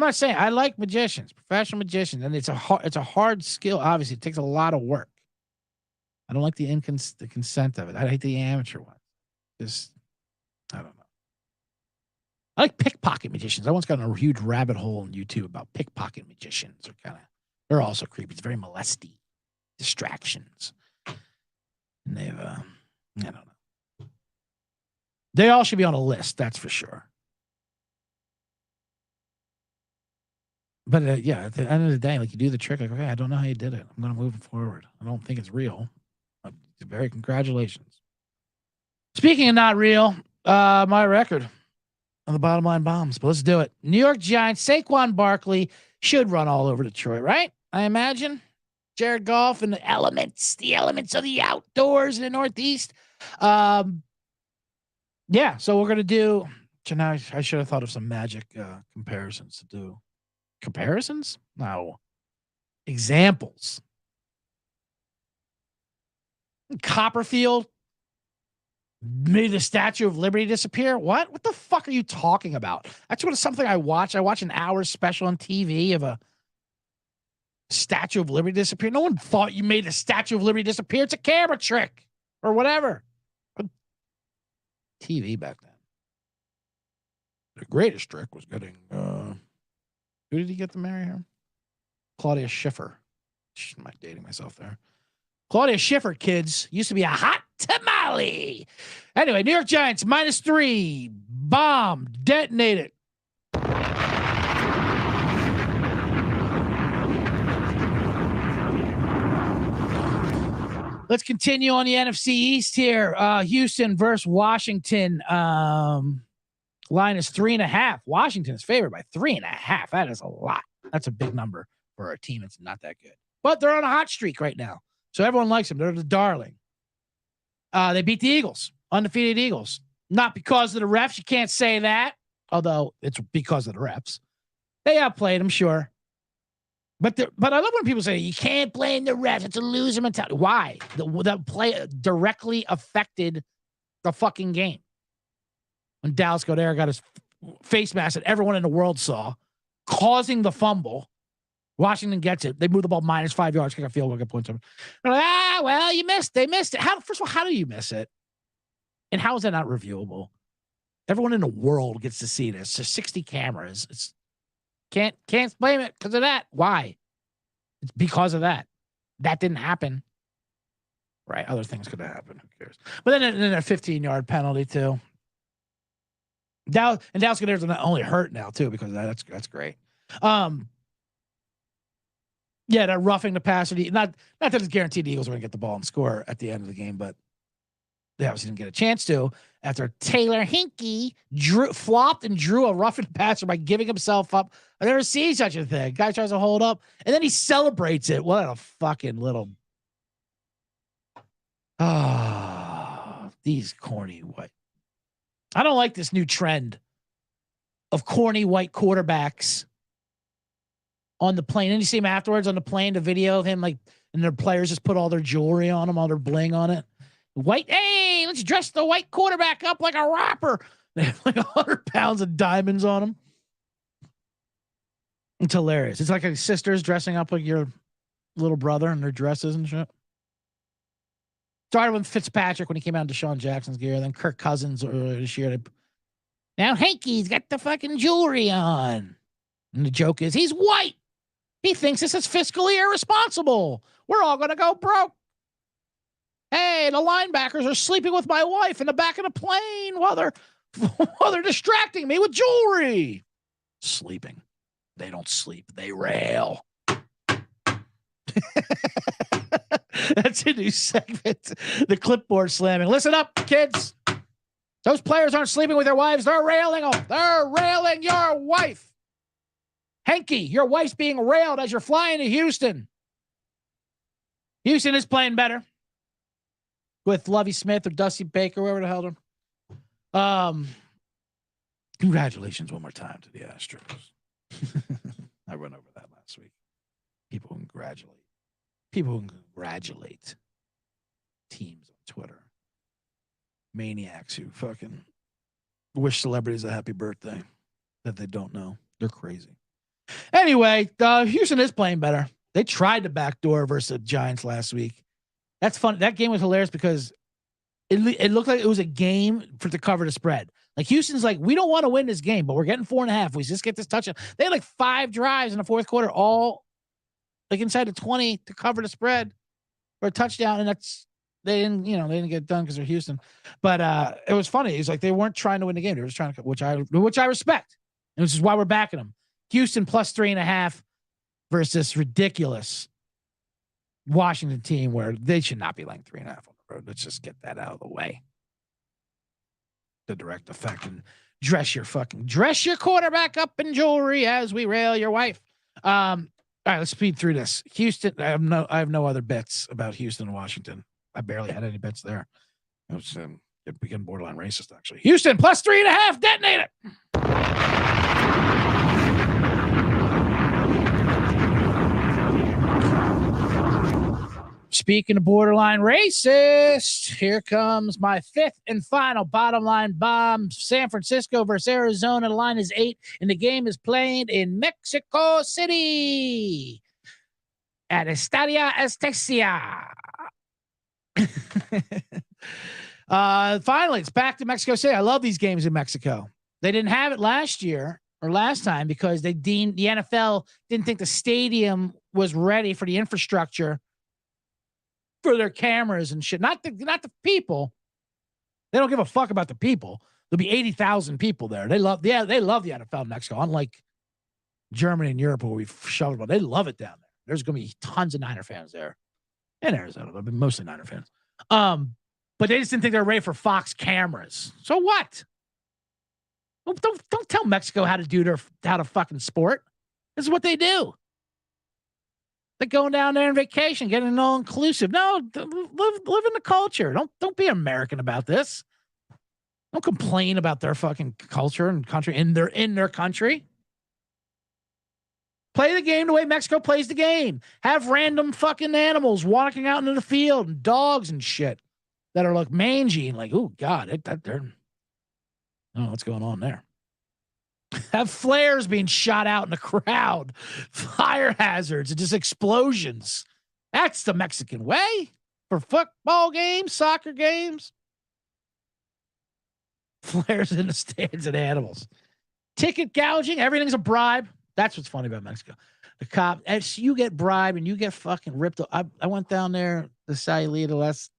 not saying I like magicians, professional magicians, and it's a hard skill. Obviously, it takes a lot of work. I don't like the consent of it. I hate the amateur one. Just, I don't know. I like pickpocket magicians. I once got in a huge rabbit hole on YouTube about pickpocket magicians. They're also creepy. It's very molesty. Distractions. And they've, I don't know. They all should be on a list, that's for sure. But yeah, at the end of the day, like, you do the trick, like, okay, I don't know how you did it. I'm going to move forward. I don't think it's real. Very congratulations. Speaking of not real, my record on the bottom line bombs, but let's do it. New York Giants, Saquon Barkley should run all over Detroit, right? I imagine. Jared Goff and the elements of the outdoors in the Northeast. Yeah, so we're going to do, now I should have thought of some magic comparisons to do. Comparisons? No. Examples. Copperfield made the Statue of Liberty disappear. What the fuck are you talking about? That's something I watch. I watch an hour special on TV of a Statue of Liberty disappear. No one thought you made the Statue of Liberty disappear. It's a camera trick or whatever. TV back then. The greatest trick was getting, who did he get to marry her? Claudia Schiffer. Am I dating myself there? Claudia Schiffer, kids, used to be a hot tamale. Anyway, New York Giants, -3. Bomb detonated. Let's continue on the NFC East here. Houston versus Washington. Line is 3.5. Washington is favored by 3.5. That is a lot. That's a big number for a team that's not that good. But they're on a hot streak right now. So everyone likes them. They're the darling. They beat the Eagles. Undefeated Eagles. Not because of the refs. You can't say that. Although it's because of the refs. They outplayed them, sure. But I love when people say, you can't blame the refs. It's a loser mentality. Why? The play directly affected the fucking game. When Dallas Goedert got his face mask that everyone in the world saw, causing the fumble. Washington gets it. They move the ball -5 yards, kick a field goal, get points over. They're like, well, you missed. They missed it. First of all, how do you miss it? And how is that not reviewable? Everyone in the world gets to see this. There's 60 cameras. It's can't blame it because of that. Why? It's because of that. That didn't happen. Right? Other things could have happened. Who cares? But then a 15-yard penalty too. Dallas Goedert's not only hurt now too because of that. That's great. Yeah, that roughing the passer. Not that it's guaranteed the Eagles are going to get the ball and score at the end of the game, but they obviously didn't get a chance to after Taylor Hinkie flopped and drew a roughing the passer by giving himself up. I've never seen such a thing. Guy tries to hold up, and then he celebrates it. What a fucking little... these corny white... I don't like this new trend of corny white quarterbacks on the plane. And you see him afterwards on the plane, the video of him, like, and their players just put all their jewelry on him, all their bling on it. White, hey, let's dress the white quarterback up like a rapper. They have like 100 pounds of diamonds on them. It's hilarious. It's like a sisters dressing up like your little brother in their dresses and shit. Started with Fitzpatrick when he came out in Deshaun Jackson's gear. Then Kirk Cousins earlier this year. Now Hankey's got the fucking jewelry on. And the joke is he's white. He thinks this is fiscally irresponsible. We're all going to go broke. Hey, the linebackers are sleeping with my wife in the back of the plane while they're distracting me with jewelry. Sleeping. They don't sleep. They rail. That's a new segment. The clipboard slamming. Listen up, kids. Those players aren't sleeping with their wives. They're railing them. They're railing your wife. Hanky, your wife's being railed as you're flying to Houston. Houston is playing better with Lovie Smith or Dusty Baker, whoever the hell they're. Congratulations one more time to the Astros. I went over that last week. People who congratulate teams on Twitter. Maniacs who fucking wish celebrities a happy birthday that they don't know. They're crazy. Anyway, Houston is playing better. They tried to backdoor versus the Giants last week. That's fun. That game was hilarious because it looked like it was a game to cover the spread. Like Houston's like, we don't want to win this game, but we're getting 4.5. We just get this touchdown. They had like 5 drives in the fourth quarter, all like inside the 20 to cover the spread for a touchdown. And they didn't get done because they're Houston. But it was funny. It's like they weren't trying to win the game. They were just trying to, which I respect. And which is why we're backing them. Houston plus 3.5 versus this ridiculous Washington team where they should not be laying 3.5 on the road. Let's just get that out of the way. The direct effect and dress your quarterback up in jewelry as we rail your wife. All right, let's speed through this. Houston. I have no other bets about Houston and Washington. I barely had any bets there. It was became borderline racist actually. Houston plus 3.5. Detonate it. Speaking of borderline racist, here comes my 5th and final bottom line bomb. San Francisco versus Arizona. The line is 8, and the game is played in Mexico City at Estadio Azteca. Finally, it's back to Mexico City. I love these games in Mexico. They didn't have it last year or last time because the NFL didn't think the stadium was ready for the infrastructure for their cameras and shit. Not the people. They don't give a fuck about the people. There'll be 80,000 people there. They love the NFL in Mexico, unlike Germany and Europe where we've shoved them. They love it down there. There's going to be tons of Niner fans there. In Arizona, they'll be mostly Niner fans. But they just didn't think they were ready for Fox cameras. So what? Don't tell Mexico how to fucking sport. This is what they do. They're going down there on vacation, getting an all-inclusive. No, live in the culture. Don't be American about this. Don't complain about their fucking culture and country in their country. Play the game the way Mexico plays the game. Have random fucking animals walking out into the field and dogs and shit that are like mangy and like, oh God, I don't know what's going on there. Have flares being shot out in the crowd, fire hazards, and just explosions. That's the Mexican way for football games, soccer games. Flares in the stands and animals. Ticket gouging, everything's a bribe. That's what's funny about Mexico. The cop, as you get bribed and you get fucking ripped. I went down there to Sayulita last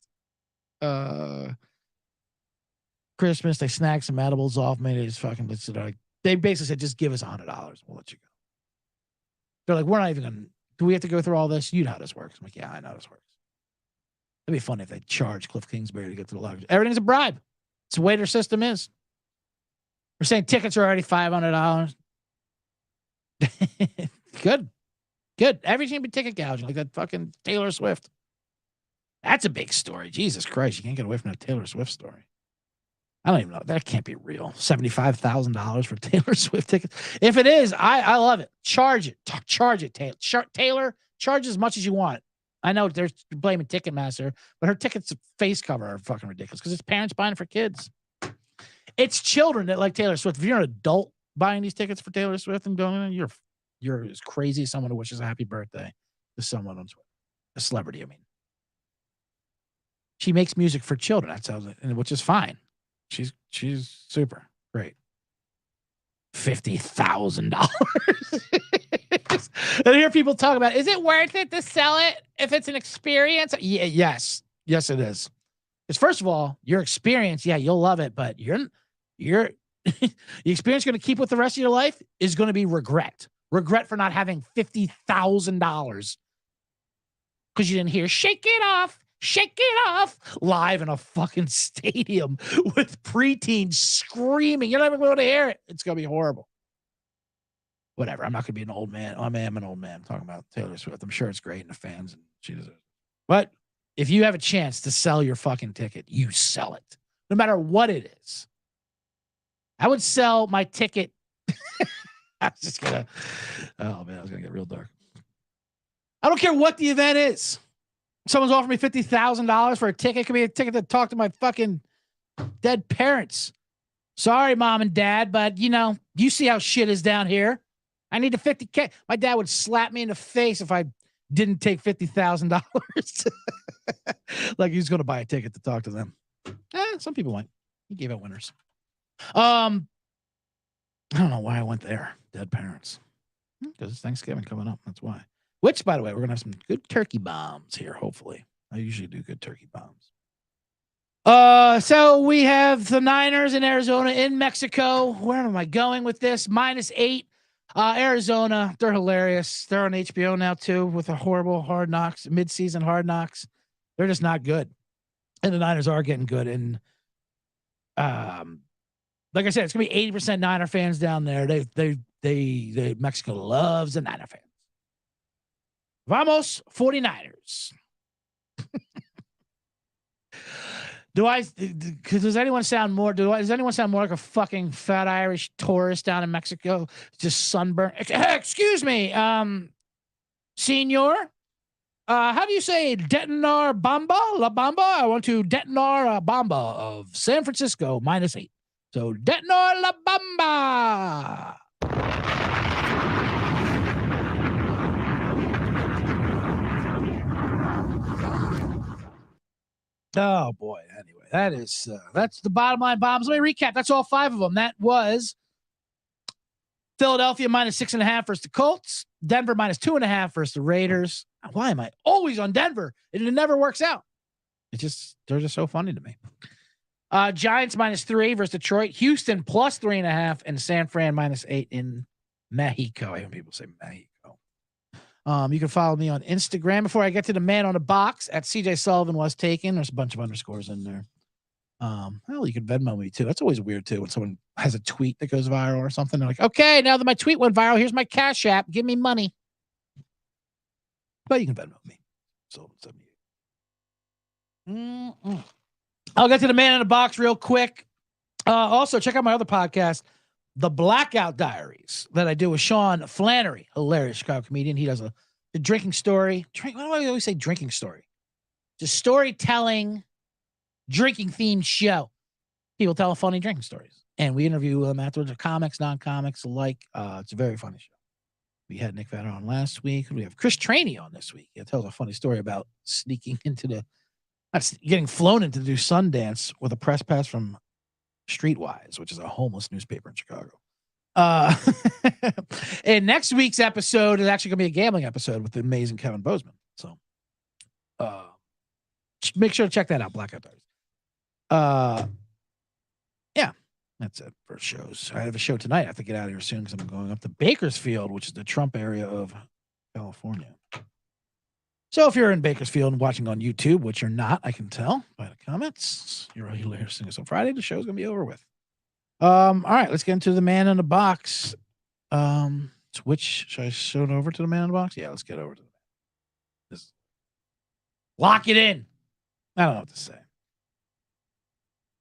Christmas. They snagged some edibles off me. They just fucking they basically said, just give us $100. We'll let you go. They're like, we're not even going to, do we have to go through all this? You know how this works. I'm like, yeah, I know how this works. It'd be funny if they charge Cliff Kingsbury to get to the luggage. Everything's a bribe. It's the way their system is. We're saying tickets are already $500. Good. Everything but ticket gouging, like that fucking Taylor Swift. That's a big story. Jesus Christ, you can't get away from that Taylor Swift story. I don't even know. That can't be real. $75,000 for Taylor Swift tickets. If it is, I love it. Charge it. Charge it, Taylor. Taylor, charge as much as you want. I know they're blaming Ticketmaster, but her tickets face cover are fucking ridiculous because it's parents buying it for kids. It's children that like Taylor Swift. If you're an adult buying these tickets for Taylor Swift and going, you're as crazy as someone who wishes a happy birthday to someone on Twitter. A celebrity, I mean. She makes music for children. That sounds like, which is fine. She's super great. $50,000. And I hear people talk about, is it worth it to sell it if it's an experience? Yeah, yes, it is. Because first of all, your experience, yeah, you'll love it, but your the experience you're going to keep with the rest of your life is going to be regret for not having $50,000 because you didn't hear shake it off live in a fucking stadium with preteens screaming. You're not even going to hear it. It's going to be horrible. Whatever. I'm not going to be an old man. I am an old man. I'm talking about Taylor Swift. I'm sure it's great and the fans, and she deserves it. But if you have a chance to sell your fucking ticket, you sell it, no matter what it is. I would sell my ticket. I was going to get real dark. I don't care what the event is. Someone's offering me $50,000 for a ticket. It could be a ticket to talk to my fucking dead parents. Sorry, mom and dad, but you see how shit is down here. I need a $50K. My dad would slap me in the face if I didn't take $50,000. Like he's going to buy a ticket to talk to them. Some people might. He gave out winners. I don't know why I went there. Dead parents. Because it's Thanksgiving coming up. That's why. Which, by the way, we're going to have some good turkey bombs here, hopefully. I usually do good turkey bombs. So we have the Niners in Arizona, in Mexico. Where am I going with this? -8. Arizona, they're hilarious. They're on HBO now, too, with a horrible Hard Knocks, mid-season Hard Knocks. They're just not good. And the Niners are getting good. And like I said, it's going to be 80% Niner fans down there. Mexico loves the Niner fans. Vamos 49ers. Does anyone sound more like a fucking fat Irish tourist down in Mexico? Just sunburned. Excuse me, senor. How do you say detonar Bamba? La Bamba? I want to detonar Bamba of San Francisco, -8. So detonar La Bamba. Oh boy. Anyway, that's the bottom line bombs. Let me recap. That's all 5 of them. That was Philadelphia -6.5 versus the Colts. Denver -2.5 versus the Raiders. Why am I always on Denver? It never works out. They're just so funny to me. Giants -3 versus Detroit. Houston +3.5 and San Fran -8 in Mexico. I hear people say Mexico. You can follow me on Instagram. Before I get to the man on the box, at CJ Sullivan was taken. There's a bunch of underscores in there. Well, you can Venmo me too. That's always weird too when someone has a tweet that goes viral or something. They're like, okay, now that my tweet went viral, here's my Cash App. Give me money. But you can Venmo me. So I'll get to the man in the box real quick. Also, check out my other podcast, The Blackout Diaries, that I do with Sean Flannery, hilarious Chicago comedian. He does a drinking story. Why do I always say drinking story? Just storytelling, drinking themed show. People tell funny drinking stories, and we interview them afterwards. Comics, non-comics alike. It's a very funny show. We had Nick Vatter on last week. We have Chris Traney on this week. He tells a funny story about sneaking into getting flown in to do Sundance with a press pass from Streetwise, which is a homeless newspaper in Chicago. And next week's episode is actually going to be a gambling episode with the amazing Kevin Bozeman. So make sure to check that out, Blackout Diaries. Yeah, that's it for shows. I have a show tonight. I have to get out of here soon because I'm going up to Bakersfield, which is the Trump area of California. So if you're in Bakersfield and watching on YouTube, which you're not, I can tell by the comments, you're listening on Friday. The show's gonna be over with. All right, let's get into the man in the box. Should I show it over to the man in the box? Yeah, let's get over to this. Lock it in. I don't know what to say.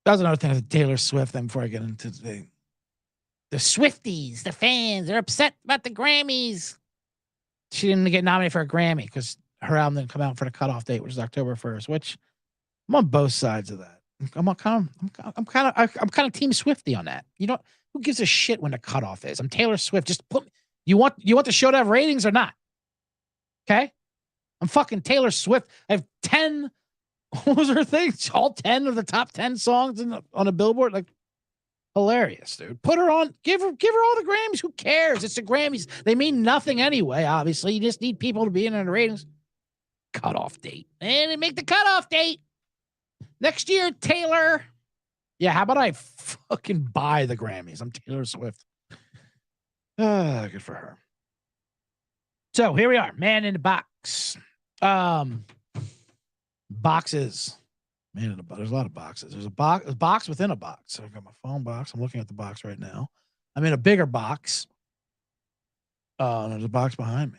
That was another thing with Taylor Swift. Then before I get into the Swifties, the fans, they're upset about the Grammys. She didn't get nominated for a Grammy because her album didn't come out for the cutoff date, which is October 1st. Which I'm on both sides of that. I'm kind of Team Swifty on that. You know, who gives a shit when the cutoff is? I'm Taylor Swift. Just put. You want the show to have ratings or not? Okay, I'm fucking Taylor Swift. I have 10. What was her thing? All 10 of the top 10 songs on a Billboard. Like, hilarious, dude. Put her on. Give her all the Grammys. Who cares? It's the Grammys. They mean nothing anyway. Obviously, you just need people to be in the ratings. Cutoff date, and they make the cutoff date next year. Taylor. Yeah, how about I fucking buy the Grammys? I'm Taylor Swift. Good for her. So here we are, man in the box. Boxes. Man in the box. There's a lot of boxes. There's a box within a box. I've got my phone box. I'm looking at the box right now. I'm in a bigger box. There's a box behind me.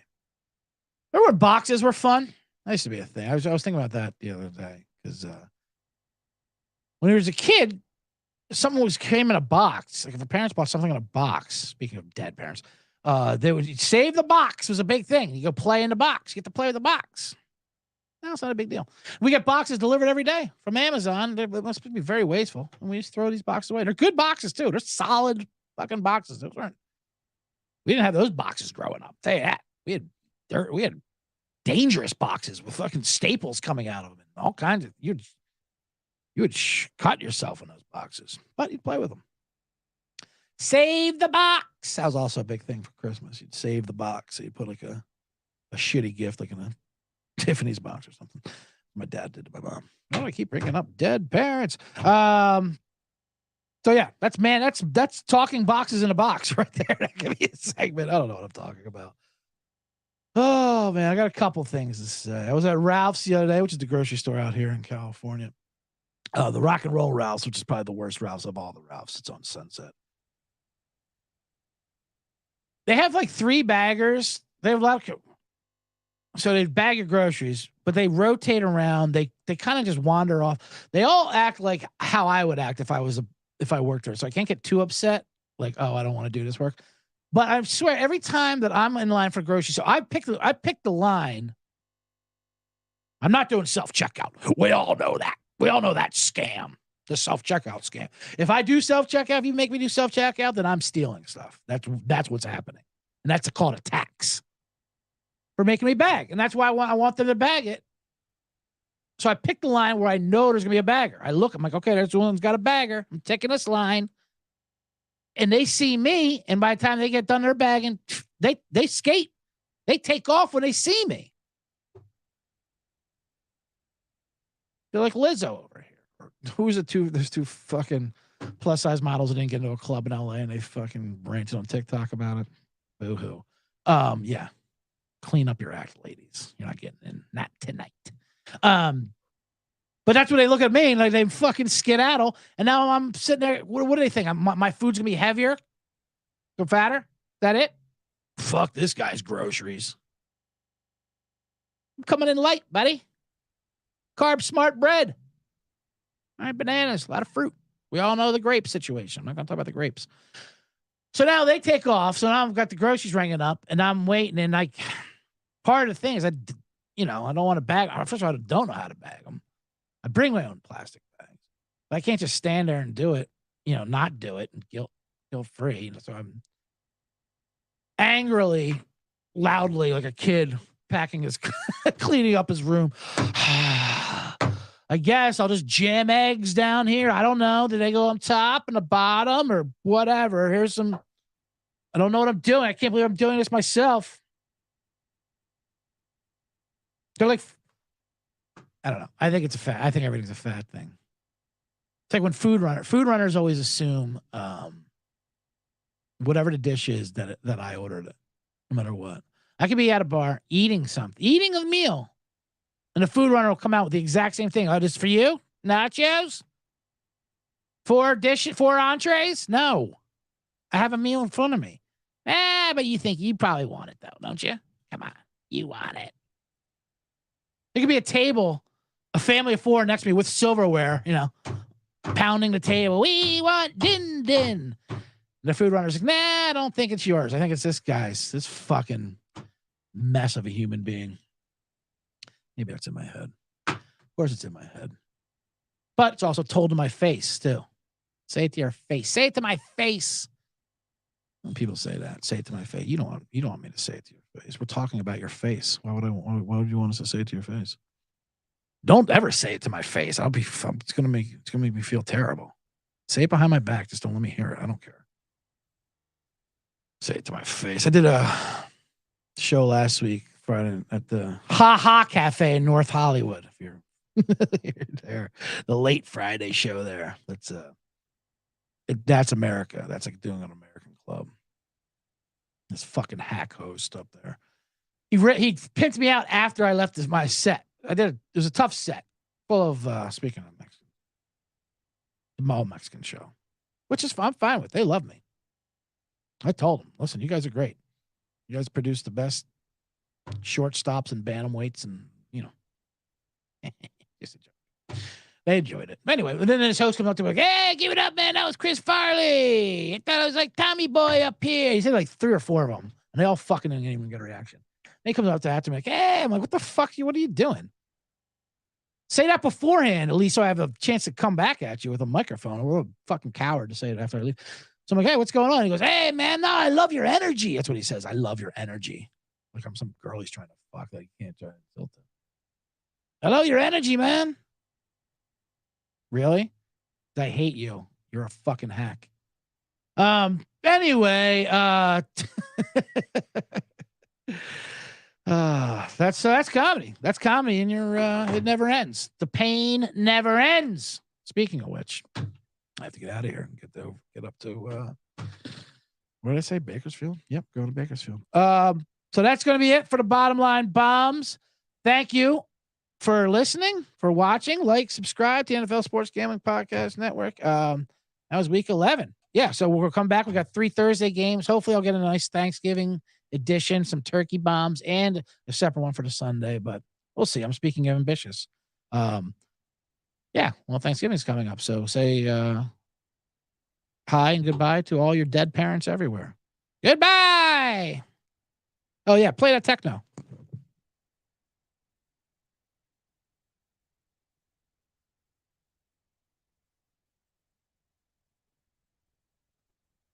Remember when boxes were fun? That used to be a thing. I was thinking about that the other day because when I was a kid, something came in a box. Like if the parents bought something in a box. Speaking of dead parents, they would save the box. It was a big thing. You go play in the box. You get to play with the box. No, it's not a big deal. We get boxes delivered every day from Amazon. They must be very wasteful. And we just throw these boxes away. They're good boxes too. They're solid fucking boxes. We didn't have those boxes growing up. I'll tell you that. We had dangerous boxes with fucking staples coming out of them and all kinds of. You would cut yourself in those boxes, but you'd play with them. Save the box. That was also a big thing for Christmas. You'd save the box. So you'd put like a shitty gift, like in a Tiffany's box or something. My dad did to my mom. Oh, I keep bringing up dead parents. So yeah, that's talking boxes in a box right there. That could be a segment. I don't know what I'm talking about. Oh man, I got a couple things to say. I was at Ralph's the other day, which is the grocery store out here in California. The Rock and Roll Ralph's, which is probably the worst Ralph's of all the Ralph's. It's on Sunset. They have like 3 baggers. They have a lot of. So they bag your groceries, but they rotate around. They kind of just wander off. They all act like how I would act if I worked there. So I can't get too upset. Like, oh, I don't want to do this work. But I swear, every time that I'm in line for groceries, so I picked the line. I'm not doing self-checkout. We all know that. We all know that scam, the self-checkout scam. If I do self-checkout, if you make me do self-checkout, then I'm stealing stuff. That's what's happening. And that's called a tax for making me bag. And that's why I want them to bag it. So I picked the line where I know there's going to be a bagger. I look, I'm like, okay, there's one that's got a bagger. I'm taking this line. And they see me, and by the time they get done their bagging, they skate. They take off when they see me. They're like Lizzo over here. There's 2 fucking plus size models that didn't get into a club in LA and they fucking ranted on TikTok about it. Boo-hoo. Yeah. Clean up your act, ladies. You're not getting in. Not tonight. But that's when they look at me and like they fucking skedaddle. And now I'm sitting there. What do they think? My food's gonna be heavier? Go fatter? Is that it? Fuck this guy's groceries. I'm coming in light, buddy. Carb smart bread. All right, bananas, a lot of fruit. We all know the grape situation. I'm not going to talk about the grapes. So now they take off. So now I've got the groceries ringing up and I'm waiting. And like part of the thing is I don't want to bag. First of all, I don't know how to bag them. I bring my own plastic bags. But I can't just stand there and do it, not do it and guilt free. So I'm angrily, loudly, like a kid packing his, cleaning up his room. I guess I'll just jam eggs down here. I don't know. Do they go on top and the bottom or whatever? Here's some. I don't know what I'm doing. I can't believe I'm doing this myself. They're like, I don't know. I think it's a fad. I think everything's a fad thing. It's like when food runners always assume whatever the dish is that I ordered it, no matter what. I could be at a bar eating a meal. And the food runner will come out with the exact same thing. Oh, this is for you? Nachos? 4 entrees? No. I have a meal in front of me. But you think you probably want it, though, don't you? Come on. You want it. There could be a table, a family of 4 next to me with silverware, pounding the table. We want din. The food runner's like, nah, I don't think it's yours. I think it's this guy's, this fucking mess of a human being. Maybe that's in my head. Of course it's in my head. But it's also told to my face, too. Say it to your face. Say it to my face. When people say that, say it to my face. You don't want me to say it to your face. We're talking about your face. Why would you want us to say it to your face? Don't ever say it to my face. It's gonna make me feel terrible. Say it behind my back. Just don't let me hear it. I don't care. Say it to my face. I did a show last week, Friday, at the Ha Ha Cafe in North Hollywood. If you're there, the late Friday show there. That's America. That's like doing an American club. This fucking hack host up there. He picked me out after I left my set. It was a tough set, full of speaking of Mexican, the all Mexican show, which is I'm fine with. They love me. I told them, listen, you guys are great. You guys produce the best shortstops and bantamweights, and just a joke. They enjoyed it. Anyway, and then his host comes up to me like, "Hey, give it up, man! That was Chris Farley. I thought it was like Tommy Boy up here." He said like 3 or 4 of them, and they all fucking didn't even get a reaction. And he comes up to me like, "Hey," I'm like, "What the fuck? What are you doing? Say that beforehand, at least, so I have a chance to come back at you with a microphone." We're a fucking coward to say it after I leave. So I'm like, "Hey, what's going on?" He goes, "Hey, man, no, I love your energy." That's what he says. I love your energy. Like I'm some girl he's trying to fuck. Like you can't try to insult him. I love your energy, man. Really? I hate you. You're a fucking hack. Anyway, that's comedy. That's comedy, and it never ends. The pain never ends. Speaking of which, I have to get out of here and get up to what did I say? Bakersfield? Yep, go to Bakersfield. So that's gonna be it for the Bottom Line Bombs. Thank you for listening, for watching. Like, subscribe to the NFL Sports Gambling Podcast Network. That was week 11. Yeah, so we'll come back. We got 3 Thursday games. Hopefully I'll get a nice Thanksgiving edition, some turkey bombs, and a separate one for the Sunday, but we'll see. I'm speaking of ambitious. Yeah, well, Thanksgiving's coming up, so say hi and goodbye to all your dead parents everywhere. Goodbye! Oh, yeah, play that techno.